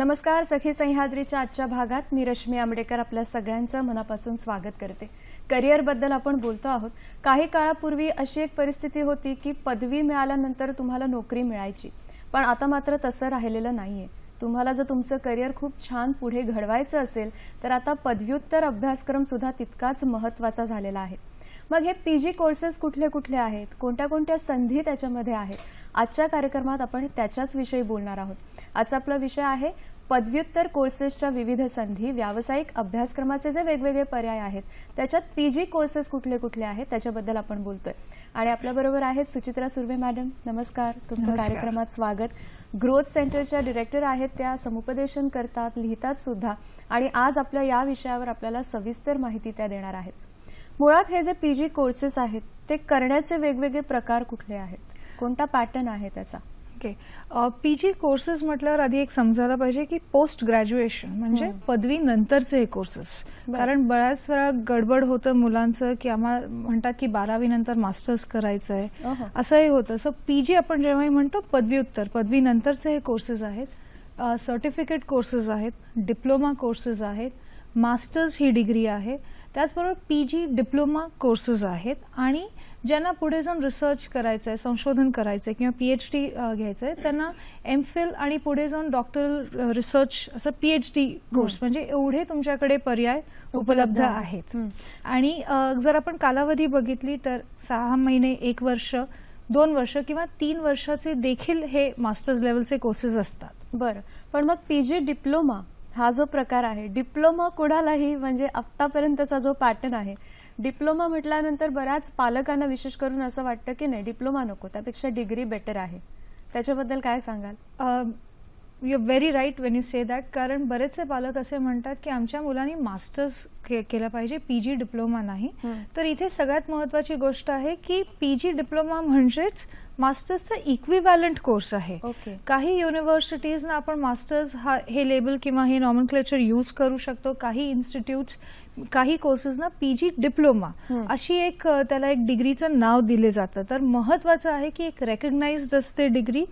नमस्कार. सखी सह्याद्रीच्या आजच्या भागात मी रश्मी आंबेडकर आपल्या सगळ्यांचं मनापासून स्वागत करते. करिअर बद्दल आपण बोलतो आहोत. काही काळापूर्वी अशी एक परिस्थिती होती की पदवी मिळाल्यानंतर तुम्हाला नोकरी मिळायची, पण आता मात्र तसं राहिलेलं नाहीये. तुम्हाला जर तुमचं करिअर खूप छान पुढे घडवायचं असेल तर आता पदव्युत्तर अभ्यासक्रम सुद्धा तितकाच महत्त्वाचा झालेला आहे. मग हे पीजी कोर्सेस कुठले कुठले आहेत, कोणत्या कोणत्या संधी त्याच्यामध्ये आहेत, आजच्या कार्यक्रमात आपण त्याच्याच विषयी बोलणार आहोत. आजचा आपला विषय आहे पदव्युत्तर कोर्सेसच्या विविध संधी, व्यावसायिक अभ्यासक्रमाचे जे वेगवेगळे पर्याय आहेत त्याच्यात पीजी कोर्सेस कुठले कुठले आहेत त्याच्याबद्दल आपण बोलतोय. आणि आपल्याबरोबर आहेत सुचित्रा सुर्वे मॅडम. नमस्कार, तुमचं कार्यक्रमात स्वागत. ग्रोथ सेंटरच्या डायरेक्टर आहेत, त्या समुपदेशन करतात, लिहितात सुद्धा, आणि आज आपल्या या विषयावर आपल्याला सविस्तर माहिती त्या देणार आहेत. मुळात हे जे पीजी कोर्सेस आहेत ते करण्याचे वेगवेगळे प्रकार कुठले आहेत, कोणता पॅटर्न आहे त्याचा? ओके, पीजी कोर्सेस म्हटल्यावर आधी एक समजायला पाहिजे की पोस्ट ग्रॅज्युएशन म्हणजे पदवी नंतरचे हे कोर्सेस. कारण बऱ्याच वेळा गडबड होतं मुलांचं की आम्हाला म्हणतात की 12वी नंतर मास्टर्स करायचं आहे, असंही होतं. सो पीजी आपण जेव्हाही म्हणतो पदवी नंतरचे हे कोर्सेस आहेत. सर्टिफिकेट कोर्सेस आहेत, डिप्लोमा कोर्सेस आहेत, मास्टर्स ही डिग्री आहे, त्याचबरोबर पीजी डिप्लोमा कोर्सेस आहेत. आणि ज्यांना पुढे जाऊन रिसर्च करायचं आहे, संशोधन करायचं आहे किंवा PhD घ्यायचं आहे त्यांना MPhil आणि पुढे जाऊन डॉक्टरल रिसर्च असं PhD कोर्स, म्हणजे एवढे तुमच्याकडे पर्याय उपलब्ध आहेत. आणि जर आपण कालावधी बघितली तर 6 महिने, 1 वर्ष, 2 वर्ष किंवा 3 वर्षाचे देखील हे मास्टर्स लेवलचे कोर्सेस असतात. बरं, पण मग पीजी डिप्लोमा हा जो प्रकार आहे, डिप्लोमा कोणालाही म्हणजे आतापर्यंतचा जो पॅटर्न आहे, डिप्लोमा म्हटल्यानंतर बऱ्याच पालकांना विशेष करून असं वाटतं की नाही डिप्लोमा नको, त्यापेक्षा डिग्री बेटर आहे. त्याच्याबद्दल काय सांगाल? You are very right when you say that. कारण बरेचसे पालक असे म्हणतात की आमच्या मुलांनी मास्टर्स केलं पाहिजे, पीजी डिप्लोमा नाही. तर इथे सगळ्यात महत्वाची गोष्ट आहे की पीजी डिप्लोमा म्हणजेच मास्टर्सचा इक्विव्हॅलंट कोर्स आहे. काही युनिव्हर्सिटीजना आपण मास्टर्स हे लेबल किंवा हे नॉमेनक्लेचर यूज करू शकतो. काही इन्स्टिट्यूट्स, काही कोर्सेसना पीजी डिप्लोमा अशी एक त्याला एक डिग्रीचं नाव दिले जातं. तर महत्वाचं आहे की एक रेकग्नाइज्ड असते डिग्री.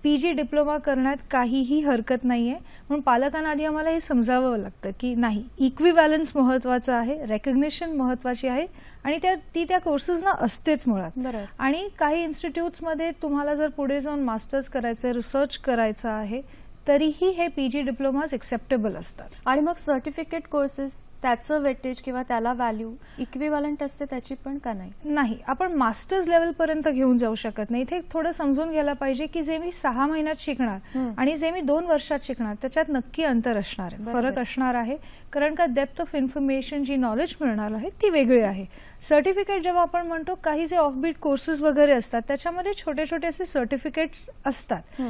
पीजी डिप्लोमा करण्यात काहीही हरकत नाहीये. म्हणून पालकांना आधी आम्हाला हे समजावं लागतं की नाही, इक्विव्हॅलन्स महत्वाचं आहे, रेकग्निशन महत्वाची आहे आणि ती त्या कोर्सेसना असतेच मुळात. आणि काही इन्स्टिट्यूट्समध्ये तुम्हाला जर पुढे जाऊन मास्टर्स करायचं, रिसर्च करायचं आहे तरीही हे पीजी डिप्लोमाज एक्सेप्टेबल असतात. आणि मग सर्टिफिकेट कोर्सेस त्याचं वेटेज किंवा त्याला व्हॅल्यू इक्विव्हॅलंट असते त्याची पण का नाही? नाही, आपण मास्टर्स लेवल पर्यंत घेऊन जाऊ शकत नाही. इथे थोडं समजून घ्यायला पाहिजे की जे मी 6 महिन्यात शिकणार आणि जे मी 2 वर्षात शिकणार त्याच्यात नक्की अंतर असणार आहे, फरक असणार आहे. कारण का डेप्थ ऑफ इन्फॉर्मेशन, जी नॉलेज मिळणार आहे ती वेगळी आहे. सर्टिफिकेट जेव्हा आपण म्हणतो, काही जे ऑफबीट कोर्सेस वगैरे असतात त्याच्यामध्ये छोटे छोटे असे सर्टिफिकेट्स असतात.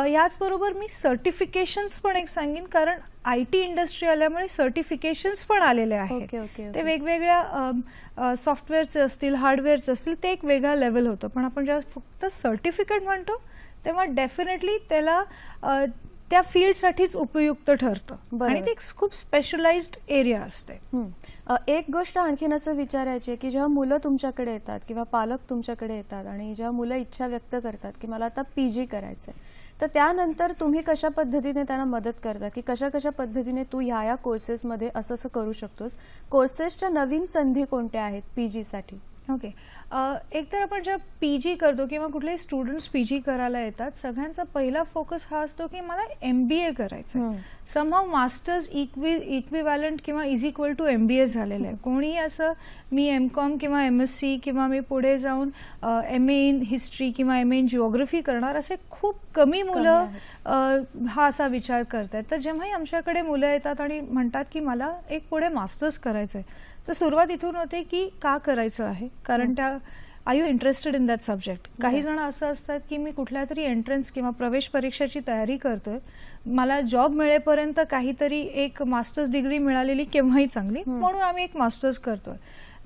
याचबरोबर मी सर्टिफिकेशन्स पण एक सांगेन, कारण IT इंडस्ट्री आल्यामुळे सर्टिफिकेशन्स पण आलेले आहेत. ते वेगवेगळ्या सॉफ्टवेअरचे असतील, हार्डवेअरचे असतील, ते एक वेगळा लेवल होतं. पण आपण जेव्हा फक्त सर्टिफिकेट म्हणतो तेव्हा डेफिनेटली त्याला त्या फील्डसाठीच उपयुक्त ठरतं आणि ते खूप स्पेशलाइज्ड एरिया असते. एक गोष्ट आणखीन असं विचारायची आहे की जेव्हा मुलं तुमच्याकडे येतात किंवा पालक तुमच्याकडे येतात आणि जेव्हा मुलं इच्छा व्यक्त करतात की मला आता पीजी करायचंय, तर त्यानंतर तुम्ही कशा पद्धतीने त्यांना मदत करता की कशा कशा पद्धतीने तू या कोर्सेसमध्ये असं असं करू शकतोस? कोर्सेसच्या नवीन संधी कोणत्या आहेत पीजीसाठी? ओके, एकतर आपण जेव्हा पीजी करतो किंवा कुठलेही स्टुडंट्स पीजी करायला येतात, सगळ्यांचा पहिला फोकस हा असतो की मला MBA करायचं आहे. समहाव मास्टर्स इक्विव्हॅलंट किंवा इज इक्वल टू MBA झालेलं आहे. कोणीही असं मी MCOM किंवा MSc किंवा मी पुढे जाऊन MA इन हिस्ट्री किंवा MA इन जिओग्राफी करणार असे खूप कमी मुलं हा असा विचार करतात. तर जेव्हाही आमच्याकडे मुलं येतात आणि म्हणतात की मला एक पुढे मास्टर्स करायचं आहे, तर सुरुवात इथून होते की का करायचं आहे, कारण त्या are you interested in that subject. काही जण असं असतात की मी कुठल्या तरी एंट्रन्स किंवा प्रवेश परीक्षेची तयारी करतोय, मला जॉब मिळेपर्यंत काहीतरी एक मास्टर्स डिग्री मिळालेली केव्हाही चांगली, म्हणून आम्ही एक मास्टर्स करतोय.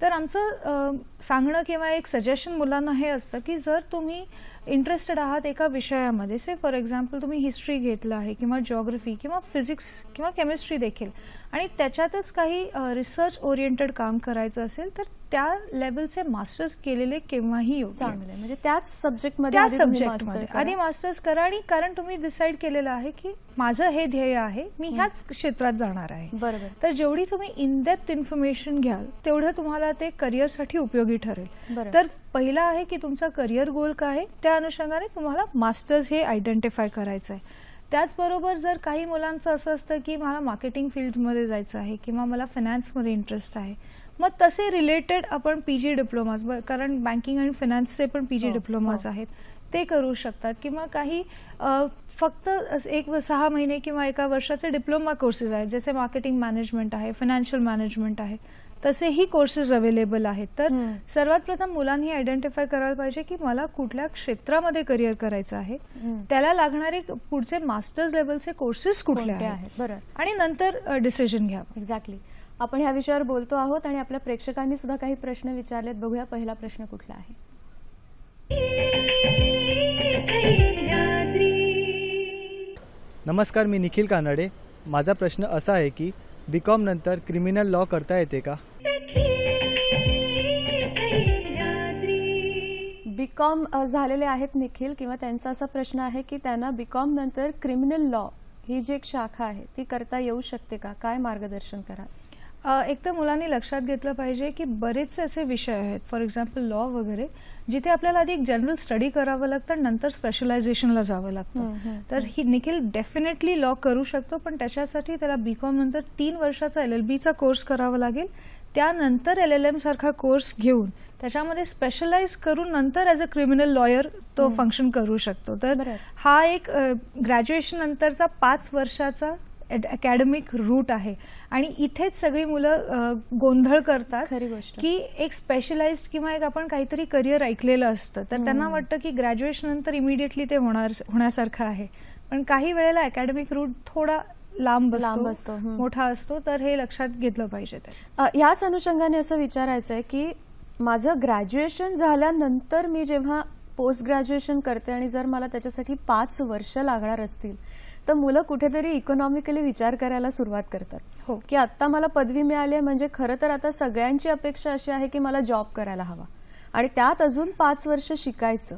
तर आमचं सांगणं किंवा एक सजेशन मुलांना हे असतं की जर तुम्ही इंटरेस्टेड आहात एका विषयामध्ये, से फॉर एक्झाम्पल तुम्ही हिस्ट्री घेतलं आहे किंवा जिओग्राफी किंवा फिजिक्स किंवा केमिस्ट्री देखील, आणि त्याच्यातच काही रिसर्च ओरिएंटेड काम करायचं असेल तर त्या लेवलचे मास्टर्स केलेले केव्हाही योग्य. चांगले, म्हणजे त्याच सब्जेक्टमध्ये त्या सब्जेक्टमध्ये आधी मास्टर्स करा. आणि कारण तुम्ही डिसाईड केलेलं आहे की माझं हे ध्येय आहे, मी ह्याच क्षेत्रात जाणार आहे. बरोबर. तर जेवढी तुम्ही इन डेप्थ इन्फॉर्मेशन घ्याल तेवढं तुम्हाला ते करिअरसाठी उपयोगी ठरेल. तर पहिला आहे की तुमचा करिअर गोल काय आहे, त्या अनुषंगाने तुम्हाला मास्टर्स हे आयडेंटिफाय करायचं आहे. त्याचबरोबर जर काही मुलांचं असं असतं की मला मार्केटिंग फील्डमध्ये जायचं आहे किंवा मला फायनान्समध्ये इंटरेस्ट आहे, मग तसे रिलेटेड आपण पीजी डिप्लोमाज, कारण बँकिंग आणि फायनान्सचे पण पीजी डिप्लोमाज आहेत, ते करू शकतात. किंवा काही फक्त 6 महिने किंवा 1 वर्षाचे डिप्लोमा कोर्सेस आहेत, जसे मार्केटिंग मॅनेजमेंट आहे, फायनान्शियल मॅनेजमेंट आहे, तसेही कोर्सेस अवेलेबल आहेत. तर सर्वात प्रथम मुलांनी आयडेंटिफाय करायला पाहिजे की मला कुठल्या क्षेत्रामध्ये करिअर करायचं आहे, त्याला लागणारे पुढचे मास्टर्स लेवलचे कोर्सेस कुठले आहेत, आणि नंतर डिसिजन घ्या. एक्झॅक्टली. आपण ह्या विषयावर बोलतो आहोत आणि आपल्या प्रेक्षकांनी सुद्धा काही प्रश्न विचारलेत. बघूया पहिला प्रश्न कुठला आहे. नमस्कार, मी निखिल कानडे. माझा प्रश्न असा आहे की बीकॉम नंतर क्रिमिनल लॉ करता येते का? बीकॉम झालेले आहेत निखिल, किंवा त्यांचा असा प्रश्न आहे की त्यांना बीकॉम नंतर क्रिमिनल लॉ ही जी एक शाखा आहे ती करता येऊ शकते का? काय मार्गदर्शन कराल? एक तर मुलांनी लक्षात घेतलं पाहिजे की बरेचसे असे विषय आहेत, फॉर एक्झाम्पल लॉ वगैरे, जिथे आपल्याला आधी एक जनरल स्टडी करावं लागतं, नंतर स्पेशलायझेशनला जावं लागतं. तर ही निखिल डेफिनेटली लॉ करू शकतो, पण त्याच्यासाठी त्याला बीकॉम नंतर 3 वर्षाचा LLBचा कोर्स करावा लागेल. त्यानंतर LLM सारखा कोर्स घेऊन त्याच्यामध्ये स्पेशलाइज करून नंतर ॲज अ क्रिमिनल लॉयर तो फंक्शन करू शकतो. तर हा एक ग्रॅज्युएशन नंतरचा 5 वर्षाचा अकॅडमिक रूट आहे. आणि इथेच सगळी मुलं गोंधळ करतात. खरी गोष्ट की एक स्पेशलाइज्ड किंवा एक आपण काहीतरी करिअर ऐकलेलं असतं, तर त्यांना वाटतं की ग्रॅज्युएशन नंतर इमिडिएटली ते होण्यासारखं आहे. पण काही वेळेला अकॅडमिक रूट थोडा लांब असतो, मोठा असतो. तर हे लक्षात घेतलं पाहिजे. याच अनुषंगाने असं विचारायचं आहे की माझं ग्रॅज्युएशन झाल्यानंतर मी जेव्हा पोस्ट ग्रॅज्युएशन करते आणि जर मला त्याच्यासाठी 5 वर्ष लागणार असतील, तर मुलं कुठेतरी इकॉनॉमिकली विचार करायला सुरुवात करतात. हो, की आता मला पदवी मिळाली आहे, म्हणजे खरं तर आता सगळ्यांची अपेक्षा अशी आहे की मला जॉब करायला हवा आणि त्यात अजून 5 वर्ष शिकायचं.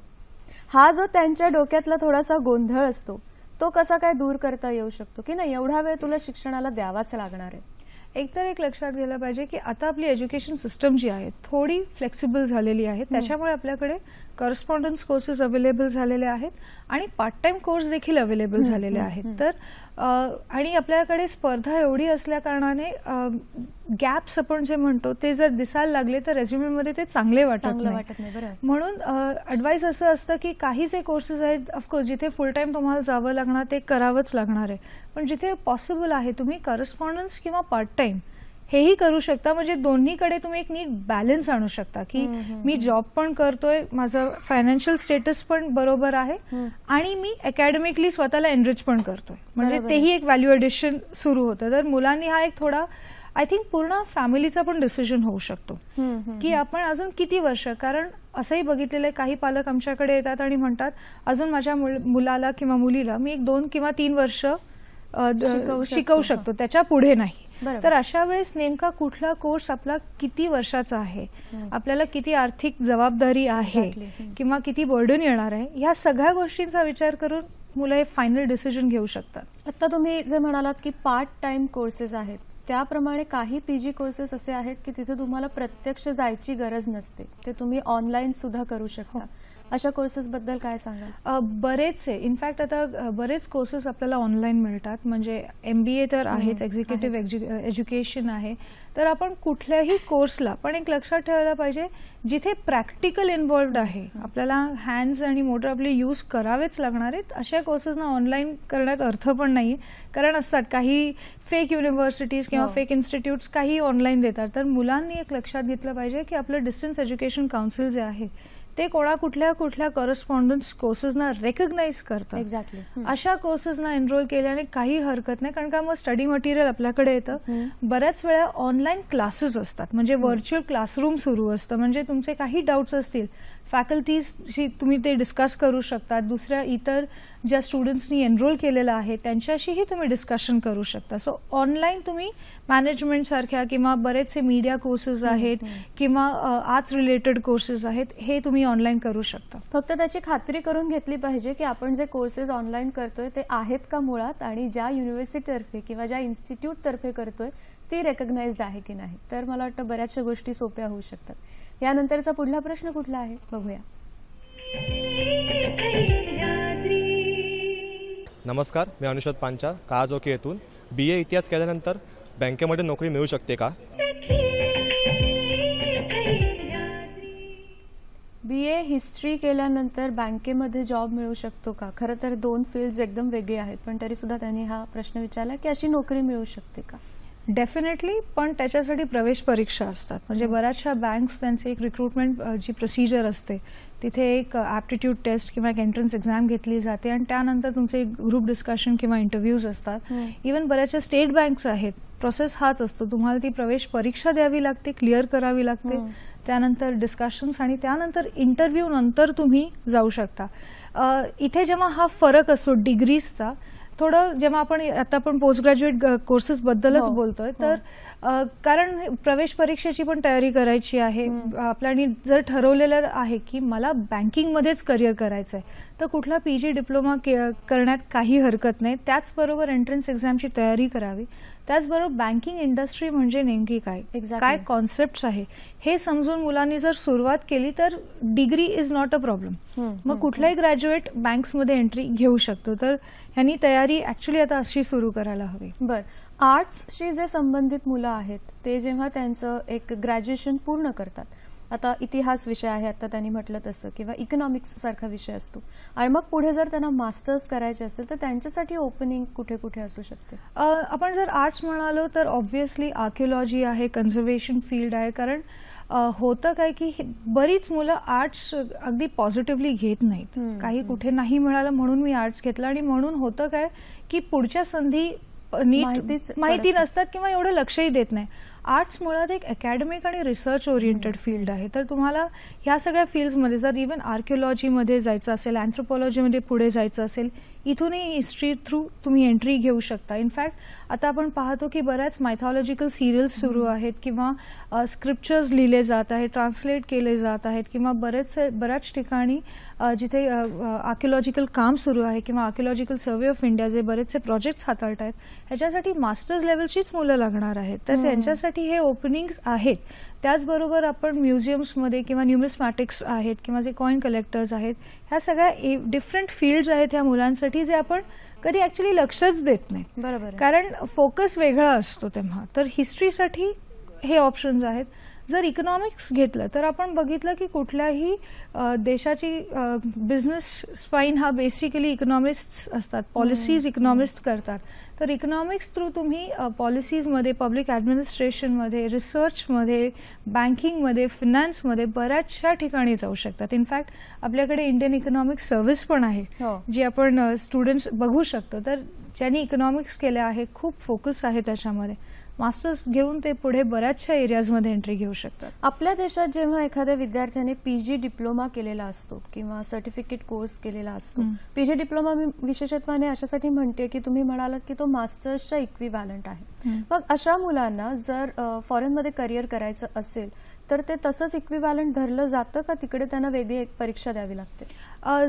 हा जो त्यांच्या डोक्यातला थोडासा गोंधळ असतो, तो कसा काय दूर करता येऊ शकतो की नाही एवढा वेळ तुला शिक्षणाला द्यावाच लागणार आहे? एकतर एक लक्षात घ्यायला पाहिजे की आता आपली एज्युकेशन सिस्टम जी आहे थोडी फ्लेक्सिबल झालेली आहे. त्याच्यामुळे आपल्याकडे करस्पॉन्डन्स कोर्सेस अवेलेबल झालेले आहेत आणि पार्ट टाइम कोर्स देखील अवेलेबल झालेले आहेत. तर आणि आपल्याकडे स्पर्धा एवढी असल्या कारणाने गॅप्स आपण जे म्हणतो ते जर दिसायला लागले तर रेझ्युमेमध्ये ते चांगले वाटत नाही. म्हणून ॲडवाइस असं असतं की काही जे कोर्सेस आहेत, ऑफकोर्स जिथे फुल टाइम तुम्हाला जावं लागणार ते करावंच लागणार आहे, पण जिथे पॉसिबल आहे तुम्ही करस्पॉन्डन्स किंवा पार्ट टाइम हेही करू शकता. म्हणजे दोन्हीकडे तुम्ही एक नीट बॅलन्स आणू शकता की मी जॉब पण करतोय, माझं फायनान्शियल स्टेटस पण बरोबर आहे आणि मी अकॅडमिकली स्वतःला एनरिच पण करतोय. म्हणजे तेही एक व्हॅल्यू एडिशन सुरू होतं. तर मुलांनी हा एक थोडा आय थिंक पूर्ण फॅमिलीचा पण डिसिजन होऊ शकतो की आपण अजून किती वर्ष, कारण असंही बघितलेलं आहे काही पालक आमच्याकडे येतात आणि म्हणतात अजून माझ्या मुलाला किंवा मुलीला मी एक 2 किंवा 3 वर्ष शिकवू शकतो, त्याच्या पुढे नाही. तर अशा वेळेस नेमका कुठला कोर्स आपला किती वर्षाचा आहे, आपल्याला किती आर्थिक जबाबदारी आहे किंवा किती बर्डन येणार आहे, ह्या सगळ्या गोष्टींचा विचार करून मुलं हे फायनल डिसिजन घेऊ शकतात. आता तुम्ही जे म्हणालात की पार्ट टाइम कोर्सेस आहेत, त्याप्रमाणे काही पीजी कोर्सेस असे आहेत की तिथे तुम्हाला प्रत्यक्ष जायची गरज नसते, ते तुम्ही ऑनलाईन सुद्धा करू शकता. अशा कोर्सेस बद्दल काय सांगाल? बरेचसे, इनफॅक्ट आता बरेच कोर्सेस आपल्याला ऑनलाईन मिळतात. म्हणजे MBA तर आहेच, एक्झिक्युटिव्ह एज्युकेशन आहे. तर आपण कुठल्याही कोर्सला पण एक लक्षात ठेवायला पाहिजे जिथे प्रॅक्टिकल इन्व्हॉल्व्ड आहे, आपल्याला हँड्स आणि मोटर आपले यूज करावेच लागणार आहेत, अशा कोर्सेसना ऑनलाईन करण्यात अर्थ पण नाही. कारण असतात काही फेक युनिव्हर्सिटीज किंवा फेक इन्स्टिट्यूट्स काही ऑनलाईन देतात. तर मुलांनी एक लक्षात घेतलं पाहिजे की आपलं डिस्टन्स एज्युकेशन काउन्सिल जे आहे ते कुठल्या करस्पॉन्डन्स कोर्सेसना रेकग्नाइज करतात. एक्झॅक्टली. अशा कोर्सेसना एनरोल केल्याने काही हरकत नाही, कारण का मग स्टडी मटेरियल आपल्याकडे येतं. बऱ्याच वेळा ऑनलाईन क्लासेस असतात, म्हणजे व्हर्च्युअल क्लासरूम सुरू असतं. म्हणजे तुमचे काही डाऊट्स असतील फॅकल्टीजशी तुम्ही ते डिस्कस करू शकता. दुसऱ्या इतर ज्या स्टुडंट्सनी एनरोल केलेलं आहे त्यांच्याशीही तुम्ही डिस्कशन करू शकता. सो ऑनलाईन तुम्ही मॅनेजमेंट सारख्या किंवा बरेचसे मीडिया कोर्सेस आहेत किंवा आर्ट्स रिलेटेड कोर्सेस आहेत, हे तुम्ही ऑनलाईन करू शकता. फक्त त्याची खात्री करून घेतली पाहिजे की आपण जे कोर्सेस ऑनलाईन करतोय ते आहेत का मुळात, आणि ज्या युनिव्हर्सिटीतर्फे किंवा ज्या इन्स्टिट्यूटतर्फे करतोय ती रेकग्नाइज्ड आहे की नाही. तर मला वाटतं बऱ्याचशा गोष्टी सोप्या होऊ शकतात. यानंतरचा पुढला प्रश्न कुठला आहे बघूया. नमस्कार, मी अनुषद पांचाळ काळाचौकी येथून. BA इतिहास केल्यानंतर बँकेमध्ये नोकरी मिळू शकते का? BA हिस्ट्री केल्यानंतर बँकेमध्ये जॉब मिळू शकतो का? खरं तर दोन फील्ड्स एकदम वेगळी आहेत, पण तरी सुद्धा त्यांनी हा प्रश्न विचारला की अशी नोकरी मिळू शकते का? डेफिनेटली, पण त्याच्यासाठी प्रवेश परीक्षा असतात. म्हणजे बऱ्याचशा बँक्स त्यांचे एक रिक्रुटमेंट जी प्रोसिजर असते तिथे एक ॲप्टिट्यूड टेस्ट किंवा एक एंट्रन्स एक्झाम घेतली जाते आणि त्यानंतर तुमचे ग्रुप डिस्कशन किंवा इंटरव्ह्यूज असतात. इवन बऱ्याचशा स्टेट बँक्स आहेत, प्रोसेस हाच असतो. तुम्हाला ती प्रवेश परीक्षा द्यावी लागते, क्लिअर करावी लागते, त्यानंतर डिस्कशन्स आणि त्यानंतर इंटरव्ह्यू नंतर तुम्ही जाऊ शकता. इथे जेव्हा हा फरक असतो डिग्रीजचा, थोडं जेव्हा आपण पोस्ट ग्रॅज्युएट कोर्सेस बद्दलच बोलतोय, तर कारण प्रवेश परीक्षेची पण तयारी करायची आहे आपल्याला. जर ठरवलेलं आहे की मला बँकिंगमध्येच करिअर करायचं आहे तर कुठला PG डिप्लोमा करण्यात काही हरकत नाही. त्याचबरोबर एंट्रन्स एक्झामची तयारी करावी. त्याचबरोबर बँकिंग इंडस्ट्री म्हणजे नेमकी काय, काय कॉन्सेप्ट्स आहे हे समजून मुलांनी जर सुरुवात केली तर degree is not a problem. मग कुठलाही ग्रॅज्युएट बँक्समध्ये एंट्री घेऊ शकतो. तर ह्यांनी तयारी ऍक्च्युली आता अशी सुरू करायला हवी. बर, आर्ट्सशी जे संबंधित मुलं आहेत ते जेव्हा त्यांचं एक ग्रॅज्युएशन पूर्ण करतात, आता इतिहास विषय आहे आता त्यांनी म्हटलं तसं, किंवा इकॉनॉमिक्स सारखा विषय असतो, आणि मग पुढे जर त्यांना मास्टर्स करायचे असेल तर त्यांच्यासाठी ओपनिंग कुठे कुठे असू शकते? आपण जर आर्ट्स म्हणालो तर ऑब्व्हियसली आर्किओलॉजी आहे, कन्झर्वेशन फील्ड आहे. कारण होतं काय की बरीच मुलं आर्ट्स अगदी पॉझिटिव्हली घेत नाहीत. काही कुठे नाही मिळालं म्हणून मी आर्ट्स घेतलं, आणि म्हणून होतं काय की पुढच्या संधी नीट माहिती नसतात किंवा एवढं लक्षही देत नाही. आर्ट्स मुळात एक अकॅडमिक आणि रिसर्च ओरिएंटेड फील्ड आहे. तर तुम्हाला ह्या सगळ्या फील्ड्समध्ये जर इव्हन आर्किओलॉजीमध्ये जायचं असेल, अँथ्रोपॉलॉजीमध्ये पुढे जायचं असेल, इथूनही हिस्ट्री थ्रू तुम्ही एंट्री घेऊ शकता. इनफॅक्ट आता आपण पाहतो की बऱ्याच मायथॉलॉजिकल सिरियल्स सुरू आहेत किंवा स्क्रिप्चर्स लिहिले जात आहेत, ट्रान्सलेट केले जात आहेत, किंवा बऱ्याच ठिकाणी जिथे आर्किओलॉजिकल काम सुरू आहे किंवा आर्किओलॉजिकल सर्वे ऑफ इंडिया जे बरेचसे प्रोजेक्ट्स हाताळत आहेत, ह्याच्यासाठी मास्टर्स लेवलचीच मुलं लागणार आहेत. तर त्यांच्यासाठी हे ओपनिंग्स आहेत. त्याचबरोबर आपण म्युझियम्समध्ये किंवा न्यूमिस्मॅटिक्स आहेत किंवा जे कॉइन कलेक्टर्स आहेत, ह्या सगळ्या डिफरंट फील्ड्स आहेत ह्या मुलांसाठी जे आपण कधी ऍक्च्युली लक्षच देत नाही. बरोबर, कारण फोकस वेगळा असतो तेव्हा. तर हिस्ट्रीसाठी हे ऑप्शन्स आहेत. जर इकॉनॉमिक्स घेतलं तर आपण बघितलं की कुठल्याही देशाची बिझनेस स्पाईन हा बेसिकली इकॉनॉमिस्ट्स असतात, पॉलिसीज इकॉनॉमिस्ट करतात. तर इकॉनॉमिक्स थ्रू तुम्ही पॉलिसीजमध्ये, पब्लिक ॲडमिनिस्ट्रेशनमध्ये, रिसर्चमध्ये, बँकिंगमध्ये, फिनान्समध्ये बऱ्याचशा ठिकाणी जाऊ शकतात. इनफॅक्ट आपल्याकडे इंडियन इकॉनॉमिक सर्व्हिस पण आहे, जी आपण स्टुडंट्स बघू शकतो. तर ज्यांनी इकॉनॉमिक्स केले आहे, खूप फोकस आहे त्याच्यामध्ये, मास्टर्स घेऊन ते पुढे बऱ्याचशा एरियाजमध्ये एंट्री घेऊ शकतात. आपल्या देशात जेव्हा एखाद्या विद्यार्थ्याने PG डिप्लोमा केलेला असतो किंवा सर्टिफिकेट कोर्स केलेला असतो, PG डिप्लोमा मी विशेषत्वाने अशासाठी म्हणते की तुम्ही म्हणालात की तो मास्टर्सच्या इक्विव्हॅलंट आहे. मग अशा मुलांना जर फॉरेनमध्ये करिअर करायचं असेल तर ते तसंच इक्विव्हॅलंट धरलं जातं का तिकडे त्यांना वेगळी एक परीक्षा द्यावी लागते?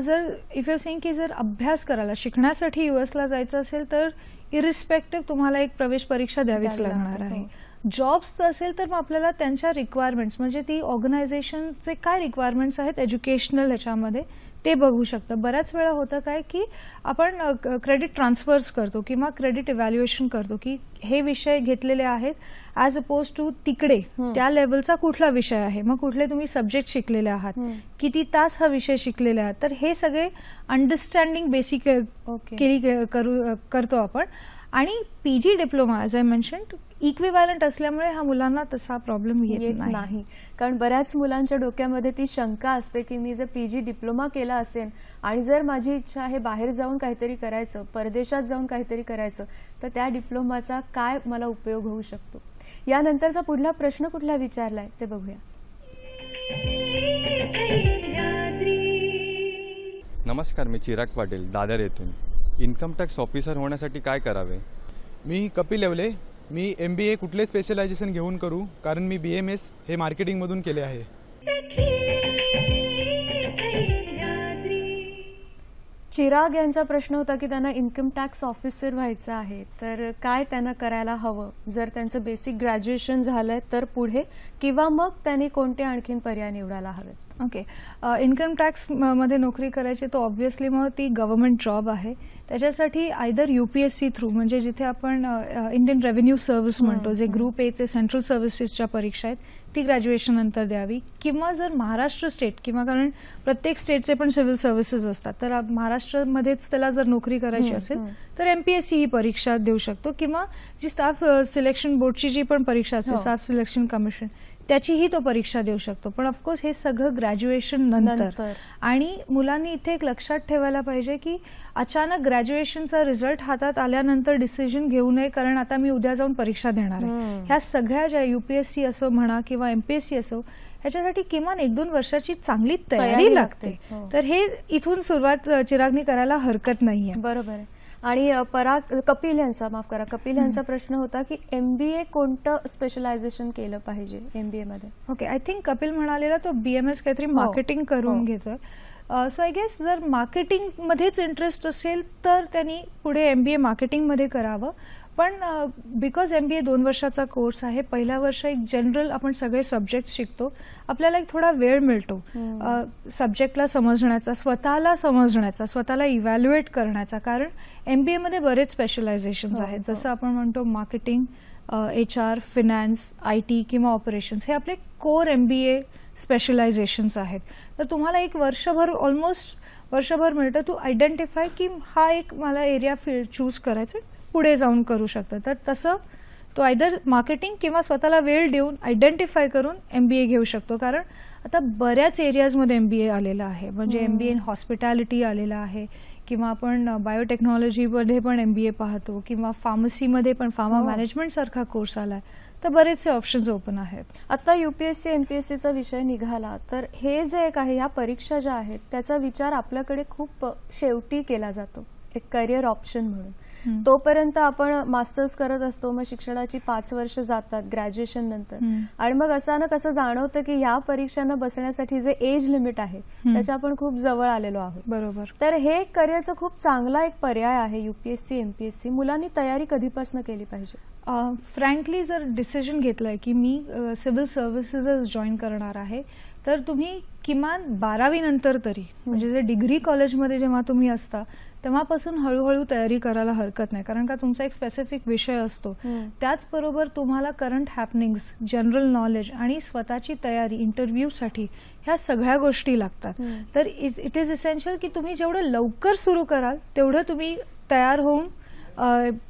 जर इफ यू सेइंग की जर अभ्यास करायला, शिकण्यासाठी US ला जायचं असेल तर इरिस्पेक्टिव्ह तुम्हाला एक प्रवेश परीक्षा द्यावीच लागणार आहे. जॉब्सचं असेल तर मग आपल्याला त्यांच्या रिक्वायरमेंट्स, म्हणजे ती ऑर्गनायझेशनचे काय रिक्वायरमेंट्स आहेत एज्युकेशनल ह्याच्यामध्ये, ते बघू शकतं. बऱ्याच वेळा होतं काय की आपण क्रेडिट ट्रान्सफर्स करतो किंवा क्रेडिट इव्हॅल्युएशन करतो की हे विषय घेतलेले आहेत ॲज अपोज टू तिकडे त्या लेवलचा कुठला विषय आहे, मग कुठले तुम्ही सब्जेक्ट शिकलेले आहात, किती तास हा विषय शिकलेले आहात. तर हे सगळे अंडरस्टँडिंग बेसिक करतो आपण. आणि PG diploma as I mentioned equivalent असल्यामुळे हा मुलांना तसा प्रॉब्लेम येत येत नाही. नाही. कारण बऱ्याच मुलांच्या डोक्यामध्ये ती शंका असते की मी जर PG डिप्लोमा केला असेल आणि जर माझी इच्छा आहे बाहेर जाऊन काहीतरी करायचं, परदेशात जाऊन काहीतरी करायचं, तर त्या डिप्लोमाचा काय मला उपयोग होऊ शकतो. यानंतरचा पुढला प्रश्न कुठला विचारलाय ते बघूया. नमस्कार, मी चिराग पाटील, दादर येथून. इन्कम टॅक्स ऑफिसर होण्यासाठी काय करावे? मी कपिल येवले. मी MBA कुठले स्पेशलायझेशन घेऊन करू, कारण मी BMS हे मार्केटिंगमधून केले आहे. चिराग यांचा प्रश्न होता की त्यांना इन्कम टॅक्स ऑफिसर व्हायचं आहे, तर काय त्यांना करायला हवं, जर त्यांचं बेसिक ग्रॅज्युएशन झालंय तर पुढे, किंवा मग त्यांनी कोणते आणखीन पर्याय निवडायला हवेत. ओके, इन्कम टॅक्स मध्ये नोकरी करायची तो ऑब्व्हियसली मग ती गव्हर्नमेंट जॉब आहे. त्याच्यासाठी आयदर UPSC थ्रू, म्हणजे जिथे आपण इंडियन रेव्हेन्यू सर्व्हिस म्हणतो, जे ग्रुप A चे सेंट्रल सर्व्हिसेसच्या परीक्षा आहेत, ती ग्रॅज्युएशन नंतर द्यावी. किंवा जर महाराष्ट्र स्टेट, किंवा कारण प्रत्येक स्टेटचे पण सिव्हिल सर्व्हिसेस असतात, तर महाराष्ट्रामध्येच त्याला जर नोकरी करायची असेल तर MPSC ही परीक्षा देऊ शकतो. किंवा जी स्टाफ सिलेक्शन बोर्डची जी पण परीक्षा असते, स्टाफ सिलेक्शन कमिशन, त्याचीही तो परीक्षा देऊ शकतो. पण ऑफकोर्स हे सगळं ग्रॅज्युएशन नंतर. आणि मुलांनी इथे एक लक्षात ठेवायला पाहिजे की अचानक ग्रॅज्युएशनचा रिझल्ट हातात आल्यानंतर डिसिजन घेऊ नये, कारण आता मी उद्या जाऊन परीक्षा देणार आहे. ह्या सगळ्या ज्या UPSC असो म्हणा किंवा MPSC असो, ह्याच्यासाठी किमान 1-2 वर्षाची चांगली तयारी लागते. तर हे इथून सुरुवात चिरागनी करायला हरकत नाहीये. बरोबर आहे. आणि कपिल यांचा प्रश्न होता की MBA कोणतं स्पेशलायझेशन केलं पाहिजे MBA मध्ये. ओके, आय थिंक कपिल म्हणालेला तो BMS काहीतरी मार्केटिंग करून घेतोय. सो आय गेस जर मार्केटिंगमध्येच इंटरेस्ट असेल तर त्यांनी पुढे MBA मार्केटिंगमध्ये करावं. पण बिकॉज MBA 2 वर्षाचा कोर्स आहे, पहिल्या वर्ष एक जनरल आपण सगळे सब्जेक्ट शिकतो, आपल्याला एक थोडा वेळ मिळतो सब्जेक्टला समजण्याचा, स्वतःला समजण्याचा, स्वतःला इव्हॅल्युएट करण्याचा. कारण MBA मध्ये बरेच स्पेशलायझेशन्स आहेत, जसं आपण म्हणतो मार्केटिंग, HR, फिनान्स, IT किंवा ऑपरेशन्स, हे आपले कोर MBA स्पेशलायझेशन्स आहेत. तर तुम्हाला एक ऑलमोस्ट वर्षभर मिळतं टू आयडेंटिफाय की हा एक मला एरिया फील्ड चूज करायचं, पुढे जाऊन करू शकतं. तर तसं तो आयदर मार्केटिंग किंवा स्वतःला वेळ देऊन आयडेंटिफाय करून MBA घेऊ शकतो. कारण आता बऱ्याच एरियाजमध्ये MBA आलेला आहे, म्हणजे MBA इन हॉस्पिटॅलिटी आलेला आहे, किंवा आपण बायोटेक्नॉलॉजीमध्ये पण MBA पाहतो, किंवा फार्मसीमध्ये पण फार्मा मॅनेजमेंट सारखा कोर्स आलाय. तर बरेचसे ऑप्शन्स ओपन आहेत. आता UPSC MPSCचा विषय निघाला तर हे जे एक आहे, ह्या परीक्षा ज्या आहेत त्याचा विचार आपल्याकडे खूप शेवटी केला जातो, एक करिअर ऑप्शन म्हणून. तोपर्यंत आपण मास्टर्स करत असतो, मग शिक्षणाची 5 वर्ष जातात ग्रॅज्युएशन नंतर, आणि मग अचानक असं जाणवतं की ह्या परीक्षांना बसण्यासाठी जे एज लिमिट आहे त्याच्या आपण खूप जवळ आलेलो आहोत. बरोबर. तर हे करिअरचा खूप चांगला एक पर्याय आहे UPSC MPSC. मुलांनी तयारी कधीपासून केली पाहिजे? फ्रँकली जर डिसिजन घेतलंय की मी सिव्हिल सर्व्हिसेसच जॉईन करणार आहे, तर तुम्ही किमान 12वी नंतर तरी, म्हणजे जे डिग्री कॉलेजमध्ये जेव्हा तुम्ही असता तेव्हापासून हळूहळू तयारी करायला हरकत नाही. कारण का तुमचा एक स्पेसिफिक विषय असतो, त्याचबरोबर तुम्हाला करंट हॅपनिंग्स, जनरल नॉलेज आणि स्वतःची तयारी इंटरव्ह्यूसाठी ह्या सगळ्या गोष्टी लागतात. तर इट इज इसेन्शियल की तुम्ही जेवढं लवकर सुरू कराल तेवढं तुम्ही तयार होऊन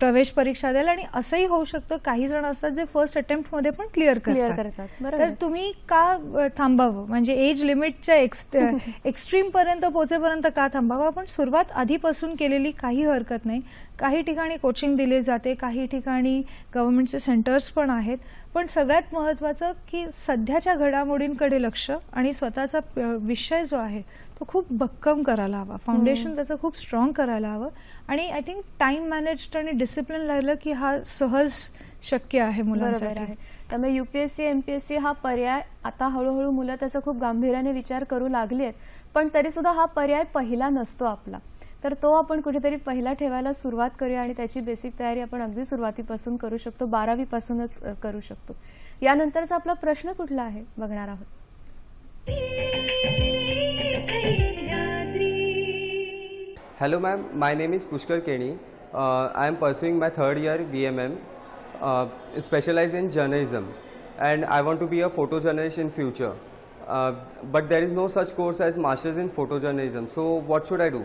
प्रवेश परीक्षा द्याल. आणि असंही होऊ शकतं, काही जण असतात जे फर्स्ट अटेम्प्ट मध्ये पण क्लिअर करतात. तर तुम्ही का थांबावं, म्हणजे एज लिमिटच्या एक्स्ट्रीम पर्यंत पोहोचेपर्यंत का थांबावं? आपण सुरुवात आधीपासून केलेली काही हरकत नाही. काही ठिकाणी कोचिंग दिले जाते, काही ठिकाणी गव्हर्नमेंटचे सेंटर्स पण आहेत. पण सगळ्यात महत्त्वाचं की सध्याच्या घडामोडींकडे लक्ष आणि स्वतःचा विषय जो आहे तो खूप भक्कम करायला हवा, फाउंडेशन त्याचं खूप स्ट्रॉंग करायला हवं. आणि आय थिंक टाइम मॅनेज्ड आणि डिसिप्लिन राहिलं की हा सहज शक्य आहे मुलांसाठी. त्यामुळे UPSC MPSC हा पर्याय आता हळूहळू मुलं त्याचा खूप गांभीर्याने विचार करू लागली आहेत, पण तरी सुद्धा हा पर्याय पहिला नसतो आपला. तर तो आपण कुठेतरी पहिला ठेवायला सुरुवात करूया आणि त्याची बेसिक तयारी आपण अगदी सुरुवातीपासून करू शकतो, 12वी पासूनच करू शकतो. यानंतरचा आपला प्रश्न कुठला आहे बघणार आहोत. Hello ma'am, my name is Pushkar Keni. I am pursuing my 3rd year BMM, specialized in journalism, and I want to be a photojournalist in future. But there is no such course as Masters in Photojournalism. So what should I do?